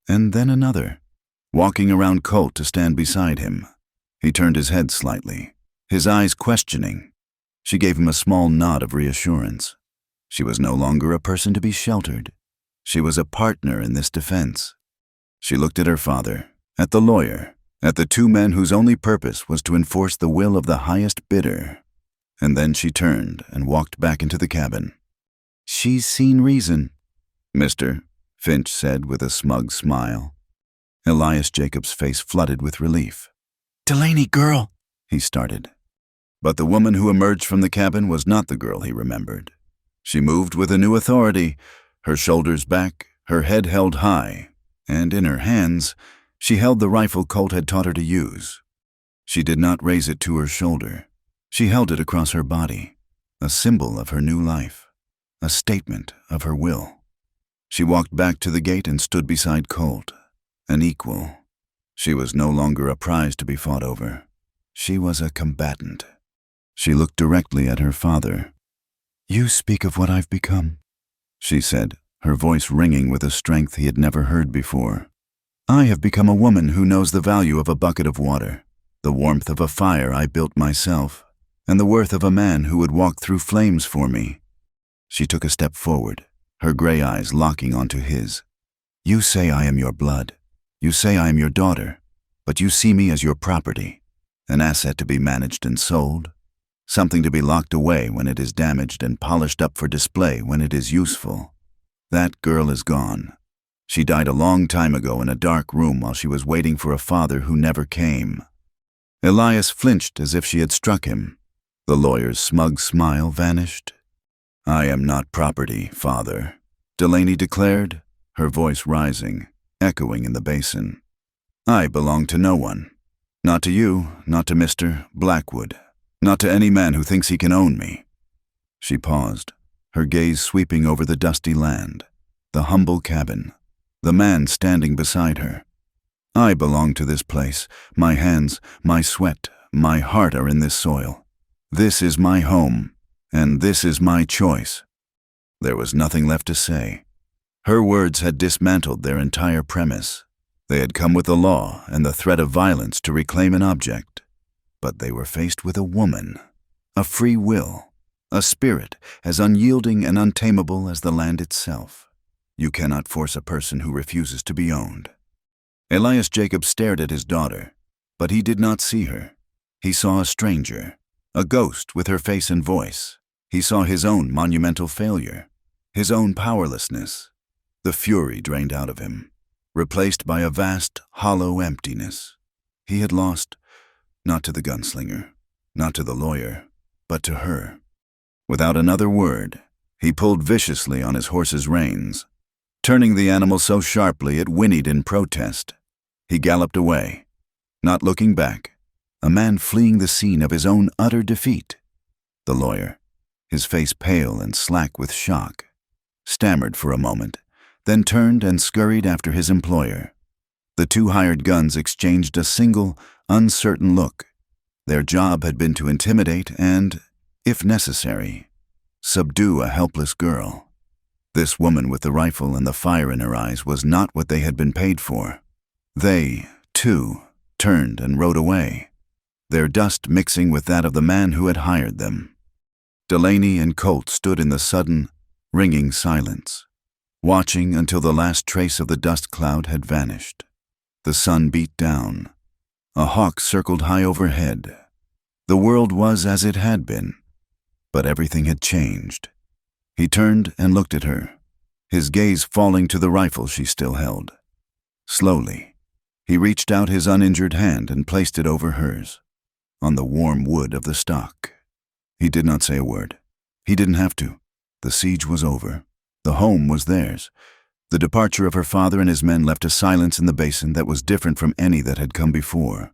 and then another, walking around Colt to stand beside him. He turned his head slightly, his eyes questioning. She gave him a small nod of reassurance. She was no longer a person to be sheltered. She was a partner in this defense. She looked at her father, at the lawyer, at the two men whose only purpose was to enforce the will of the highest bidder. And then she turned and walked back into the cabin. "She's seen reason, Mr." Finch said with a smug smile. Elias Jacob's face flooded with relief. "Delaney, girl," he started. But the woman who emerged from the cabin was not the girl he remembered. She moved with a new authority, her shoulders back, her head held high, and in her hands, she held the rifle Colt had taught her to use. She did not raise it to her shoulder. She held it across her body, a symbol of her new life, a statement of her will. She walked back to the gate and stood beside Colt, an equal. She was no longer a prize to be fought over. She was a combatant. She looked directly at her father. "You speak of what I've become," she said, her voice ringing with a strength he had never heard before. "I have become a woman who knows the value of a bucket of water, the warmth of a fire I built myself, and the worth of a man who would walk through flames for me." She took a step forward, her gray eyes locking onto his. "You say I am your blood. You say I am your daughter, but you see me as your property, an asset to be managed and sold, something to be locked away when it is damaged and polished up for display when it is useful. That girl is gone. She died a long time ago in a dark room while she was waiting for a father who never came." Elias flinched as if she had struck him. The lawyer's smug smile vanished. "I am not property, father," Delaney declared, her voice rising, echoing in the basin. "I belong to no one. Not to you, not to Mr. Blackwood, not to any man who thinks he can own me." She paused, her gaze sweeping over the dusty land, the humble cabin, the man standing beside her. "I belong to this place. My hands, my sweat, my heart are in this soil. This is my home, and this is my choice." There was nothing left to say. Her words had dismantled their entire premise. They had come with the law and the threat of violence to reclaim an object. But they were faced with a woman, a free will, a spirit as unyielding and untamable as the land itself. You cannot force a person who refuses to be owned. Elias Jacob stared at his daughter, but he did not see her. He saw a stranger, a ghost with her face and voice. He saw his own monumental failure, his own powerlessness. The fury drained out of him, replaced by a vast, hollow emptiness. He had lost, not to the gunslinger, not to the lawyer, but to her. Without another word, he pulled viciously on his horse's reins, turning the animal so sharply it whinnied in protest. He galloped away, not looking back, a man fleeing the scene of his own utter defeat. The lawyer, his face pale and slack with shock, stammered for a moment, then turned and scurried after his employer. The two hired guns exchanged a single, uncertain look. Their job had been to intimidate and, if necessary, subdue a helpless girl. This woman with the rifle and the fire in her eyes was not what they had been paid for. They, too, turned and rode away, their dust mixing with that of the man who had hired them. Delaney and Colt stood in the sudden, ringing silence, watching until the last trace of the dust cloud had vanished. The sun beat down. A hawk circled high overhead. The world was as it had been, but everything had changed. He turned and looked at her, his gaze falling to the rifle she still held. Slowly, he reached out his uninjured hand and placed it over hers, on the warm wood of the stock. He did not say a word. He didn't have to. The siege was over. The home was theirs. The departure of her father and his men left a silence in the basin that was different from any that had come before.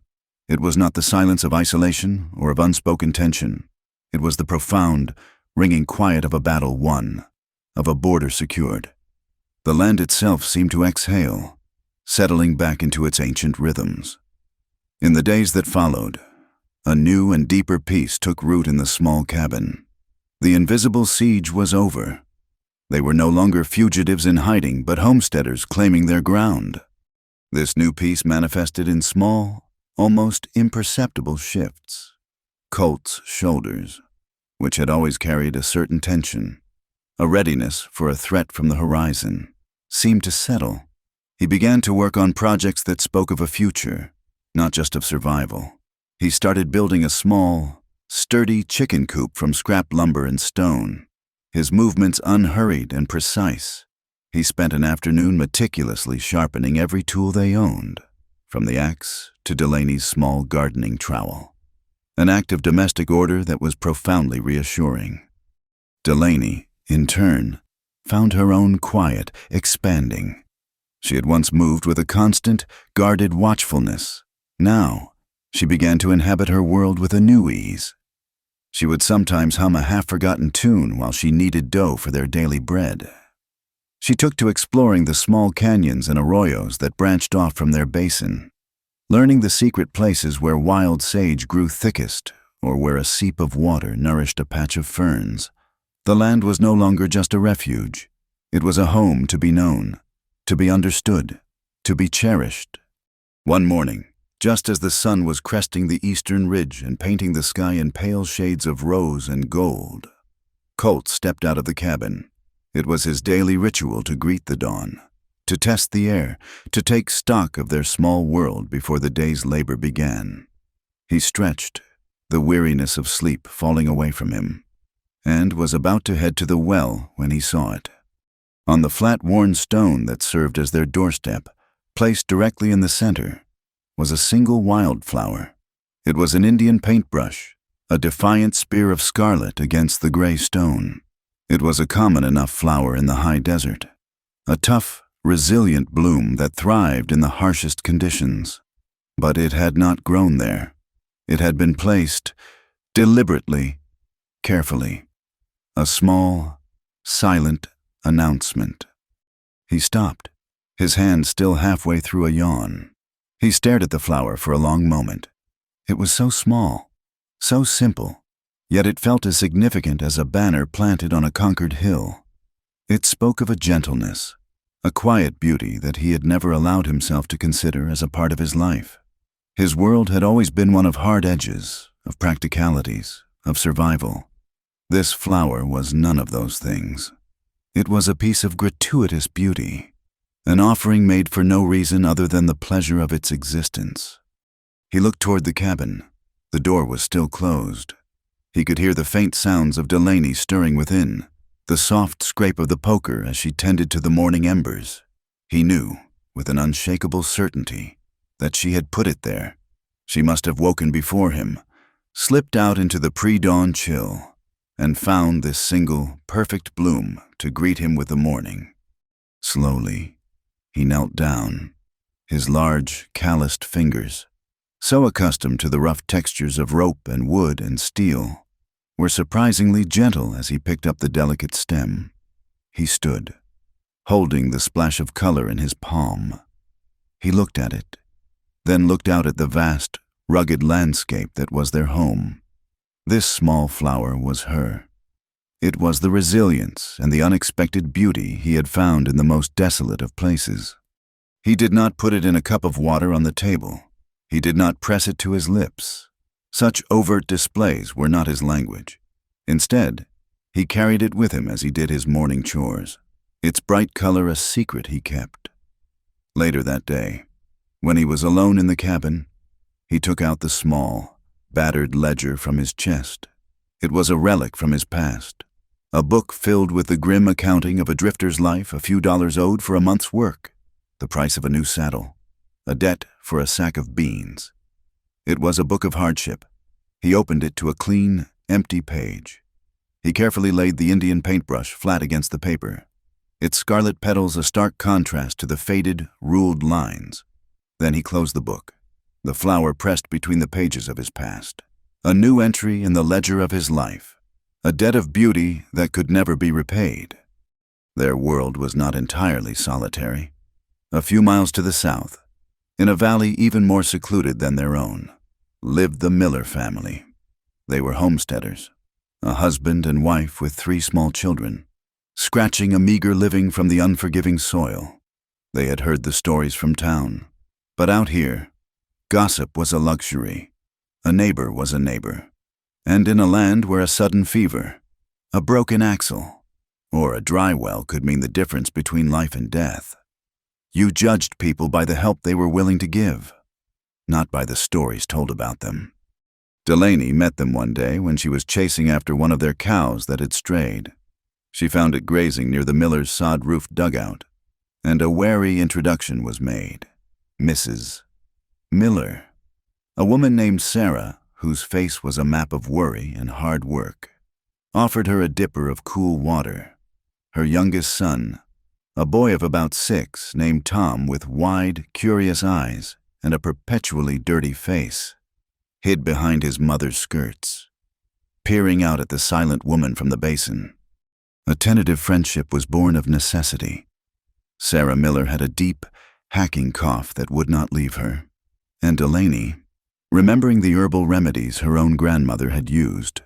It was not the silence of isolation or of unspoken tension. It was the profound, ringing quiet of a battle won, of a border secured. The land itself seemed to exhale, settling back into its ancient rhythms. In the days that followed, a new and deeper peace took root in the small cabin. The invisible siege was over. They were no longer fugitives in hiding, but homesteaders claiming their ground. This new peace manifested in small, almost imperceptible shifts. Colt's shoulders, which had always carried a certain tension, a readiness for a threat from the horizon, seemed to settle. He began to work on projects that spoke of a future, not just of survival. He started building a small, sturdy chicken coop from scrap lumber and stone, his movements unhurried and precise. He spent an afternoon meticulously sharpening every tool they owned, from the axe to Delaney's small gardening trowel, an act of domestic order that was profoundly reassuring. Delaney, in turn, found her own quiet expanding. She had once moved with a constant, guarded watchfulness. Now, she began to inhabit her world with a new ease. She would sometimes hum a half-forgotten tune while she kneaded dough for their daily bread. She took to exploring the small canyons and arroyos that branched off from their basin, learning the secret places where wild sage grew thickest or where a seep of water nourished a patch of ferns. The land was no longer just a refuge. It was a home to be known, to be understood, to be cherished. One morning, just as the sun was cresting the eastern ridge and painting the sky in pale shades of rose and gold, Colt stepped out of the cabin. It was his daily ritual to greet the dawn, to test the air, to take stock of their small world before the day's labor began. He stretched, the weariness of sleep falling away from him, and was about to head to the well when he saw it. On the flat, worn stone that served as their doorstep, placed directly in the center, was a single wildflower. It was an Indian paintbrush, a defiant spear of scarlet against the gray stone. It was a common enough flower in the high desert, a tough, resilient bloom that thrived in the harshest conditions. But it had not grown there. It had been placed, deliberately, carefully. A small, silent announcement. He stopped, his hand still halfway through a yawn. He stared at the flower for a long moment. It was so small, so simple, yet it felt as significant as a banner planted on a conquered hill. It spoke of a gentleness, a quiet beauty that he had never allowed himself to consider as a part of his life. His world had always been one of hard edges, of practicalities, of survival. This flower was none of those things. It was a piece of gratuitous beauty, an offering made for no reason other than the pleasure of its existence. He looked toward the cabin. The door was still closed. He could hear the faint sounds of Delaney stirring within, the soft scrape of the poker as she tended to the morning embers. He knew, with an unshakable certainty, that she had put it there. She must have woken before him, slipped out into the pre-dawn chill, and found this single, perfect bloom to greet him with the morning. Slowly, he knelt down, his large, calloused fingers, so accustomed to the rough textures of rope and wood and steel, were surprisingly gentle as he picked up the delicate stem. He stood, holding the splash of color in his palm. He looked at it, then looked out at the vast, rugged landscape that was their home. This small flower was her. It was the resilience and the unexpected beauty he had found in the most desolate of places. He did not put it in a cup of water on the table. He did not press it to his lips. Such overt displays were not his language. Instead, he carried it with him as he did his morning chores, its bright color a secret he kept. Later that day, when he was alone in the cabin, he took out the small, battered ledger from his chest. It was a relic from his past, a book filled with the grim accounting of a drifter's life, a few dollars owed for a month's work, the price of a new saddle, a debt for a sack of beans. It was a book of hardship. He opened it to a clean, empty page. He carefully laid the Indian paintbrush flat against the paper. its scarlet petals a stark contrast to the faded, ruled lines. Then he closed the book, the flower pressed between the pages of his past. A new entry in the ledger of his life, a debt of beauty that could never be repaid. Their world was not entirely solitary. A few miles to the south, in a valley even more secluded than their own, lived the Miller family. They were homesteaders, a husband and wife with 3 small children, scratching a meager living from the unforgiving soil. They had heard the stories from town, but out here, gossip was a luxury. A neighbor was a neighbor. And in a land where a sudden fever, a broken axle, or a dry well could mean the difference between life and death, you judged people by the help they were willing to give, not by the stories told about them. Delaney met them one day when she was chasing after one of their cows that had strayed. She found it grazing near the Miller's sod-roofed dugout, and a wary introduction was made. Mrs. Miller, a woman named Sarah, whose face was a map of worry and hard work, offered her a dipper of cool water. Her youngest son, a boy of about 6 named Tom with wide, curious eyes and a perpetually dirty face, hid behind his mother's skirts, peering out at the silent woman from the basin. A tentative friendship was born of necessity. Sarah Miller had a deep, hacking cough that would not leave her, and Delaney, remembering the herbal remedies her own grandmother had used,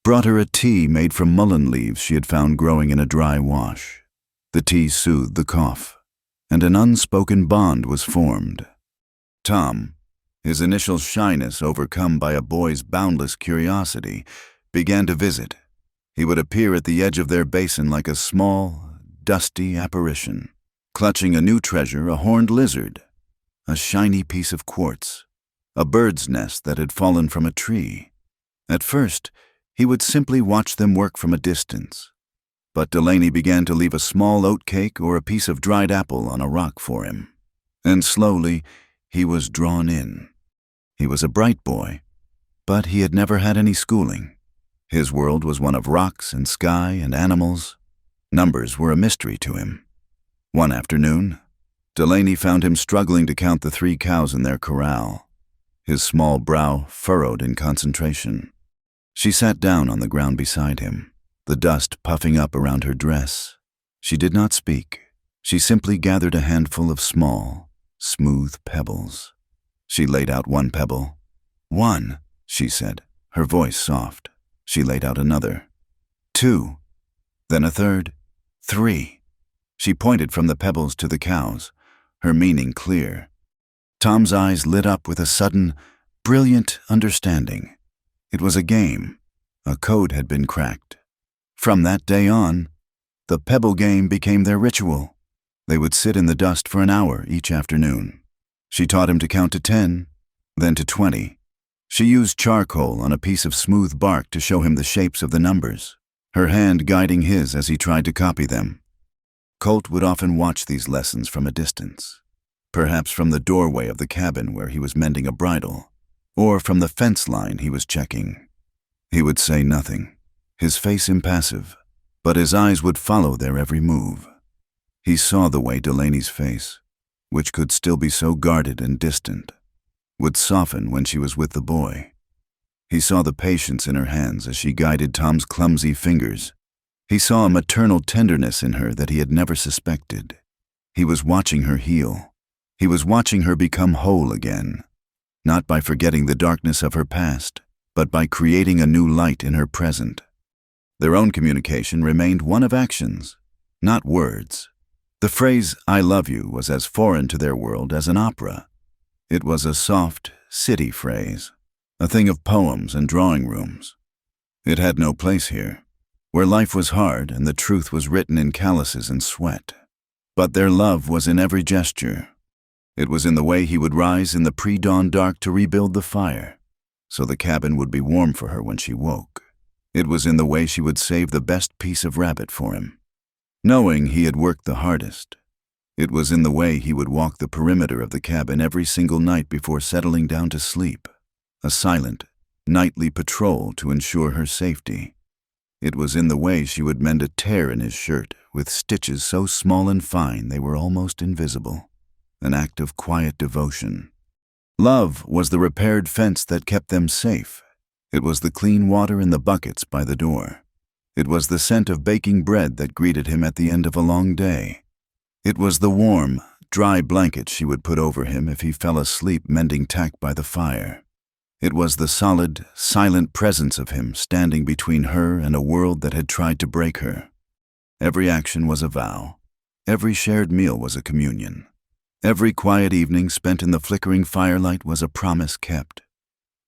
brought her a tea made from mullein leaves she had found growing in a dry wash. The tea soothed the cough, and an unspoken bond was formed. Tom, his initial shyness overcome by a boy's boundless curiosity, began to visit. He would appear at the edge of their basin like a small, dusty apparition, clutching a new treasure, a horned lizard, a shiny piece of quartz, a bird's nest that had fallen from a tree. At first, he would simply watch them work from a distance, but Delaney began to leave a small oat cake or a piece of dried apple on a rock for him, and slowly he was drawn in. He was a bright boy, but he had never had any schooling. His world was one of rocks and sky and animals. Numbers were a mystery to him. One afternoon, Delaney found him struggling to count the 3 cows in their corral, his small brow furrowed in concentration. She sat down on the ground beside him, the dust puffing up around her dress. She did not speak. She simply gathered a handful of small, smooth pebbles. She laid out one pebble. 1, she said, her voice soft. She laid out another. 2, then a third. 3. She pointed from the pebbles to the cows, her meaning clear. Tom's eyes lit up with a sudden, brilliant understanding. It was a game. A code had been cracked. From that day on, the pebble game became their ritual. They would sit in the dust for an hour each afternoon. She taught him to count to 10, then to 20. She used charcoal on a piece of smooth bark to show him the shapes of the numbers, her hand guiding his as he tried to copy them. Colt would often watch these lessons from a distance, perhaps from the doorway of the cabin where he was mending a bridle, or from the fence line he was checking. He would say nothing, his face impassive, but his eyes would follow their every move. He saw the way Delaney's face, which could still be so guarded and distant, would soften when she was with the boy. He saw the patience in her hands as she guided Tom's clumsy fingers. He saw a maternal tenderness in her that he had never suspected. He was watching her heal. He was watching her become whole again, not by forgetting the darkness of her past, but by creating a new light in her present. Their own communication remained one of actions, not words. The phrase, "I love you," was as foreign to their world as an opera. It was a soft, city phrase, a thing of poems and drawing rooms. It had no place here, where life was hard and the truth was written in calluses and sweat. But their love was in every gesture. It was in the way he would rise in the pre-dawn dark to rebuild the fire, so the cabin would be warm for her when she woke. It was in the way she would save the best piece of rabbit for him, knowing he had worked the hardest. It was in the way he would walk the perimeter of the cabin every single night before settling down to sleep, a silent, nightly patrol to ensure her safety. It was in the way she would mend a tear in his shirt with stitches so small and fine they were almost invisible. An act of quiet devotion. Love was the repaired fence that kept them safe. It was the clean water in the buckets by the door. It was the scent of baking bread that greeted him at the end of a long day. It was the warm, dry blanket she would put over him if he fell asleep mending tack by the fire. It was the solid, silent presence of him standing between her and a world that had tried to break her. Every action was a vow. Every shared meal was a communion. Every quiet evening spent in the flickering firelight was a promise kept.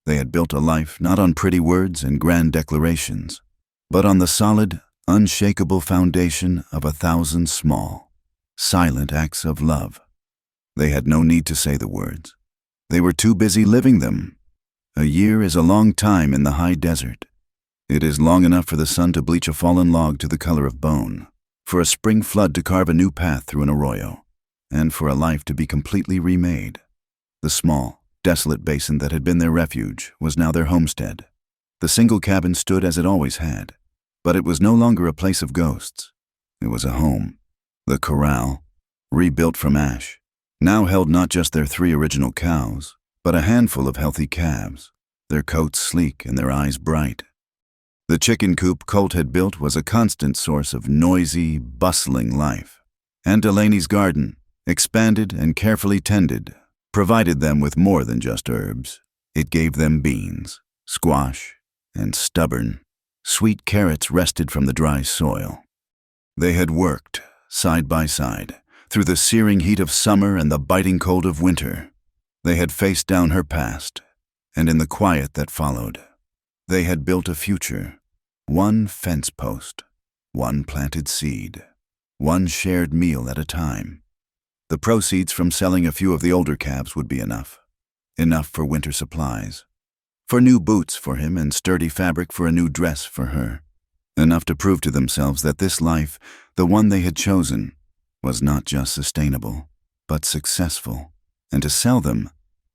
They had built a life not on pretty words and grand declarations, but on the solid, unshakable foundation of 1,000 small, silent acts of love. They had no need to say the words. They were too busy living them. A year is a long time in the high desert. It is long enough for the sun to bleach a fallen log to the color of bone, for a spring flood to carve a new path through an arroyo, and for a life to be completely remade. The small, desolate basin that had been their refuge was now their homestead. The single cabin stood as it always had, but it was no longer a place of ghosts. It was a home. The corral, rebuilt from ash, now held not just their 3 original cows, but a handful of healthy calves, their coats sleek and their eyes bright. The chicken coop Colt had built was a constant source of noisy, bustling life, and Delaney's garden, expanded and carefully tended, provided them with more than just herbs. It gave them beans, squash, and stubborn, sweet carrots wrested from the dry soil. They had worked, side by side, through the searing heat of summer and the biting cold of winter. They had faced down her past, and in the quiet that followed, they had built a future. One fence post, one planted seed, one shared meal at a time. The proceeds from selling a few of the older calves would be enough. Enough for winter supplies. For new boots for him and sturdy fabric for a new dress for her. Enough to prove to themselves that this life, the one they had chosen, was not just sustainable, but successful. And to sell them,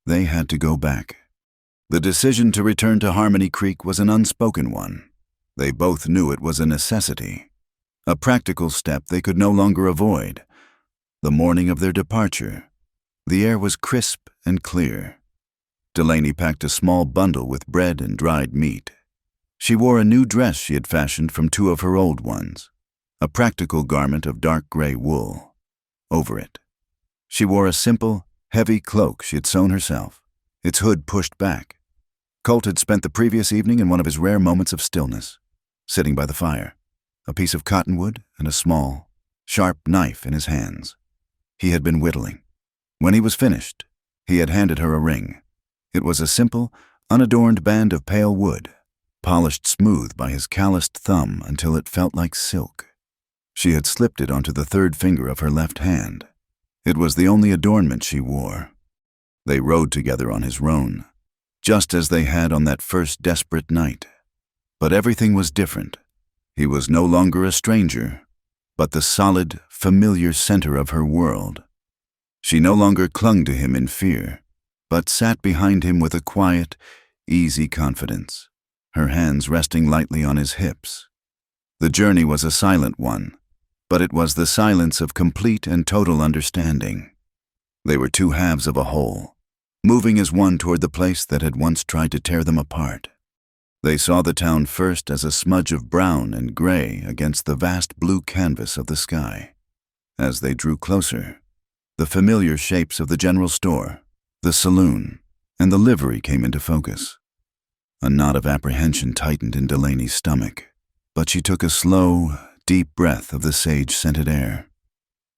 they had to go back. The decision to return to Harmony Creek was an unspoken one. They both knew it was a necessity, a practical step they could no longer avoid. The morning of their departure, the air was crisp and clear. Delaney packed a small bundle with bread and dried meat. She wore a new dress she had fashioned from 2 of her old ones, a practical garment of dark gray wool. Over it, she wore a simple, heavy cloak she had sewn herself, its hood pushed back. Colt had spent the previous evening in one of his rare moments of stillness, sitting by the fire, a piece of cottonwood and a small, sharp knife in his hands. He had been whittling. When he was finished, he had handed her a ring. It was a simple, unadorned band of pale wood, polished smooth by his calloused thumb until it felt like silk. She had slipped it onto the 3rd finger of her left hand. It was the only adornment she wore. They rode together on his roan, just as they had on that first desperate night. But everything was different. He was no longer a stranger, but the solid, familiar center of her world. She no longer clung to him in fear, but sat behind him with a quiet, easy confidence, her hands resting lightly on his hips. The journey was a silent one, but it was the silence of complete and total understanding. They were 2 halves of a whole, moving as one toward the place that had once tried to tear them apart. They saw the town first as a smudge of brown and gray against the vast blue canvas of the sky. As they drew closer, the familiar shapes of the general store, the saloon, and the livery came into focus. A knot of apprehension tightened in Delaney's stomach, but she took a slow, deep breath of the sage-scented air.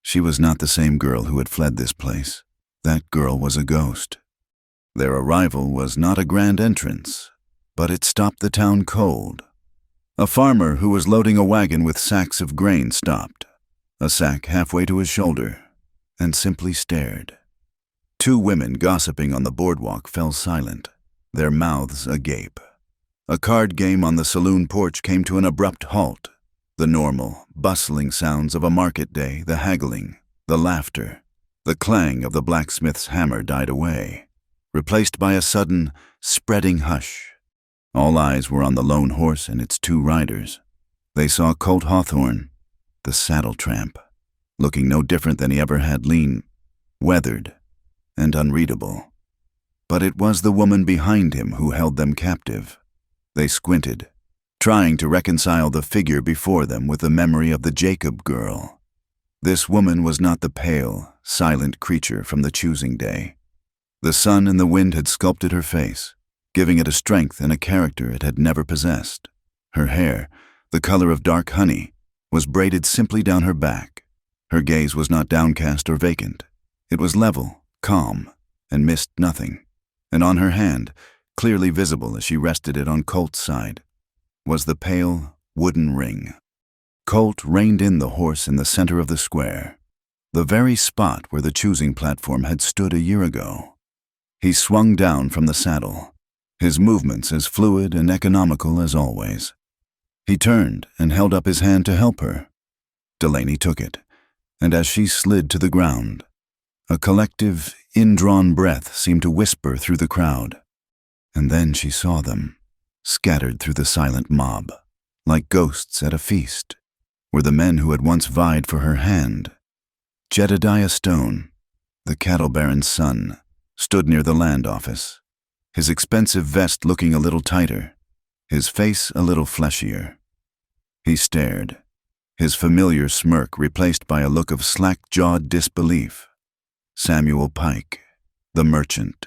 She was not the same girl who had fled this place. That girl was a ghost. Their arrival was not a grand entrance, but it stopped the town cold. A farmer who was loading a wagon with sacks of grain stopped, a sack halfway to his shoulder, and simply stared. 2 women gossiping on the boardwalk fell silent, their mouths agape. A card game on the saloon porch came to an abrupt halt. The normal, bustling sounds of a market day, the haggling, the laughter, the clang of the blacksmith's hammer died away, replaced by a sudden, spreading hush. All eyes were on the lone horse and its 2 riders. They saw Colt Hawthorne, the saddle tramp, looking no different than he ever had, lean, weathered, and unreadable. But it was the woman behind him who held them captive. They squinted, trying to reconcile the figure before them with the memory of the Jacob girl. This woman was not the pale, silent creature from the choosing day. The sun and the wind had sculpted her face, giving it a strength and a character it had never possessed. Her hair, the color of dark honey, was braided simply down her back. Her gaze was not downcast or vacant. It was level, calm, and missed nothing. And on her hand, clearly visible as she rested it on Colt's side, was the pale, wooden ring. Colt reined in the horse in the center of the square, the very spot where the choosing platform had stood a year ago. He swung down from the saddle, his movements as fluid and economical as always. He turned and held up his hand to help her. Delaney took it, and as she slid to the ground, a collective, indrawn breath seemed to whisper through the crowd. And then she saw them, scattered through the silent mob, like ghosts at a feast, were the men who had once vied for her hand. Jedediah Stone, the cattle baron's son, stood near the land office, his expensive vest looking a little tighter, his face a little fleshier. He stared, his familiar smirk replaced by a look of slack-jawed disbelief. Samuel Pike, the merchant,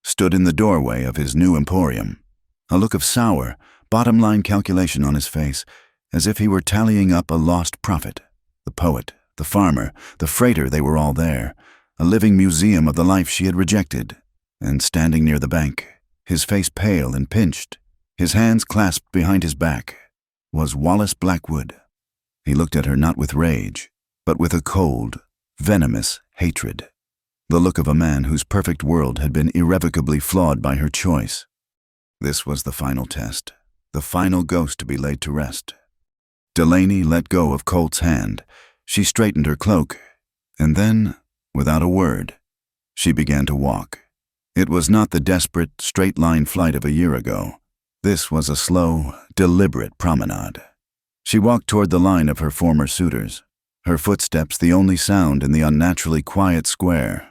stood in the doorway of his new emporium, a look of sour, bottom-line calculation on his face, as if he were tallying up a lost profit. The poet, the farmer, the freighter, they were all there, a living museum of the life she had rejected. And standing near the bank, his face pale and pinched, his hands clasped behind his back, was Wallace Blackwood. He looked at her not with rage, but with a cold, venomous hatred, the look of a man whose perfect world had been irrevocably flawed by her choice. This was the final test, the final ghost to be laid to rest. Delaney let go of Colt's hand. She straightened her cloak, and then, without a word, she began to walk. It was not the desperate, straight-line flight of a year ago. This was a slow, deliberate promenade. She walked toward the line of her former suitors, her footsteps the only sound in the unnaturally quiet square.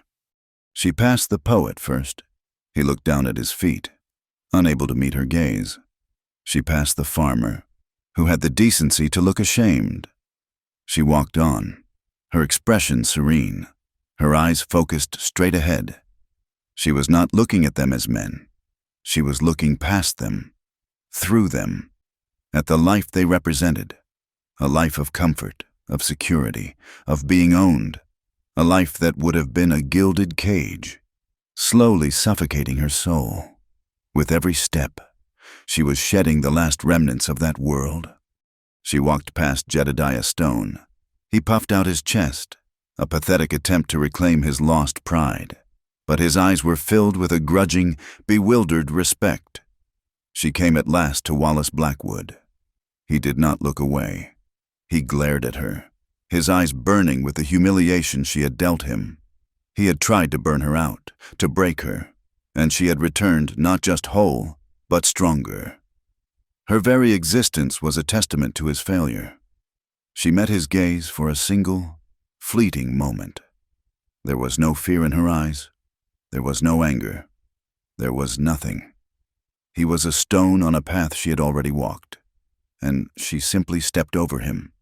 She passed the poet first. He looked down at his feet, unable to meet her gaze. She passed the farmer, who had the decency to look ashamed. She walked on, her expression serene, her eyes focused straight ahead. She was not looking at them as men. She was looking past them, through them, at the life they represented, a life of comfort, of security, of being owned, a life that would have been a gilded cage, slowly suffocating her soul. With every step, she was shedding the last remnants of that world. She walked past Jedediah Stone. He puffed out his chest, a pathetic attempt to reclaim his lost pride, but his eyes were filled with a grudging, bewildered respect. She came at last to Wallace Blackwood. He did not look away. He glared at her, his eyes burning with the humiliation she had dealt him. He had tried to burn her out, to break her, and she had returned not just whole, but stronger. Her very existence was a testament to his failure. She met his gaze for a single, fleeting moment. There was no fear in her eyes. There was no anger. There was nothing. He was a stone on a path she had already walked, and she simply stepped over him.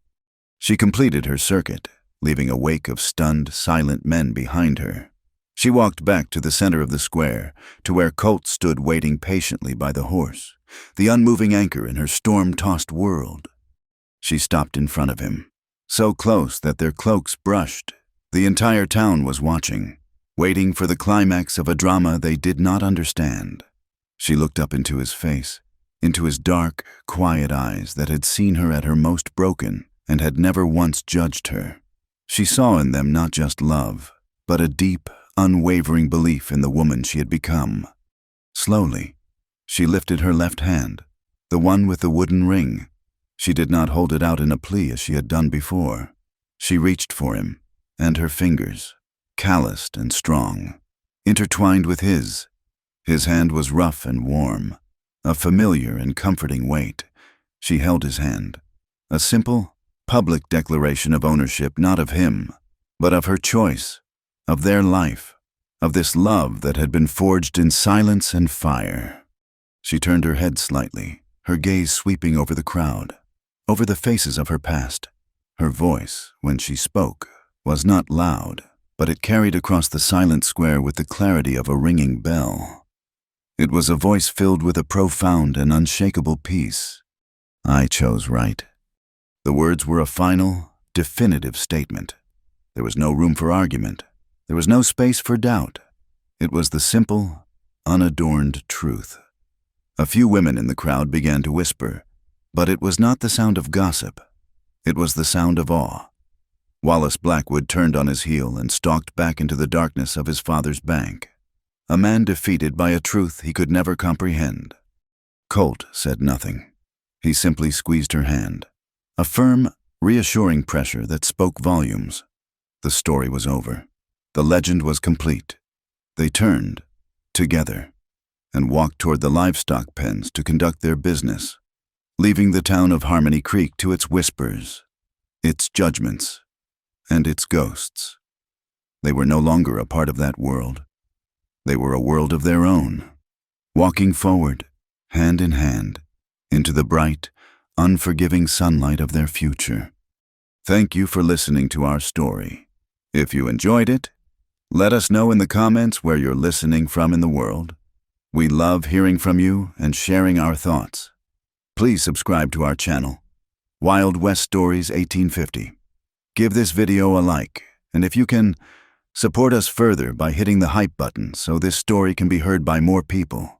She completed her circuit, leaving a wake of stunned, silent men behind her. She walked back to the center of the square, to where Colt stood waiting patiently by the horse, the unmoving anchor in her storm-tossed world. She stopped in front of him, so close that their cloaks brushed. The entire town was watching, waiting for the climax of a drama they did not understand. She looked up into his face, into his dark, quiet eyes that had seen her at her most broken and had never once judged her. She saw in them not just love, but a deep, unwavering belief in the woman she had become. Slowly, she lifted her left hand, the one with the wooden ring. She did not hold it out in a plea as she had done before. She reached for him, and her fingers, calloused and strong, intertwined with his. His hand was rough and warm, a familiar and comforting weight. She held his hand, a simple public declaration of ownership not of him, but of her choice, of their life, of this love that had been forged in silence and fire. She turned her head slightly, her gaze sweeping over the crowd, over the faces of her past. Her voice, when she spoke, was not loud, but it carried across the silent square with the clarity of a ringing bell. It was a voice filled with a profound and unshakable peace. I chose right. The words were a final, definitive statement. There was no room for argument. There was no space for doubt. It was the simple, unadorned truth. A few women in the crowd began to whisper, but it was not the sound of gossip. It was the sound of awe. Wallace Blackwood turned on his heel and stalked back into the darkness of his father's bank, a man defeated by a truth he could never comprehend. Colt said nothing. He simply squeezed her hand, a firm, reassuring pressure that spoke volumes. The story was over. The legend was complete. They turned, together, and walked toward the livestock pens to conduct their business, leaving the town of Harmony Creek to its whispers, its judgments, and its ghosts. They were no longer a part of that world. They were a world of their own, walking forward, hand in hand, into the bright, unforgiving sunlight of their future. Thank you for listening to our story. If you enjoyed it, let us know in the comments where you're listening from in the world. We love hearing from you and sharing our thoughts. Please subscribe to our channel, Wild West Stories 1850. Give this video a like, and if you can, support us further by hitting the hype button so this story can be heard by more people.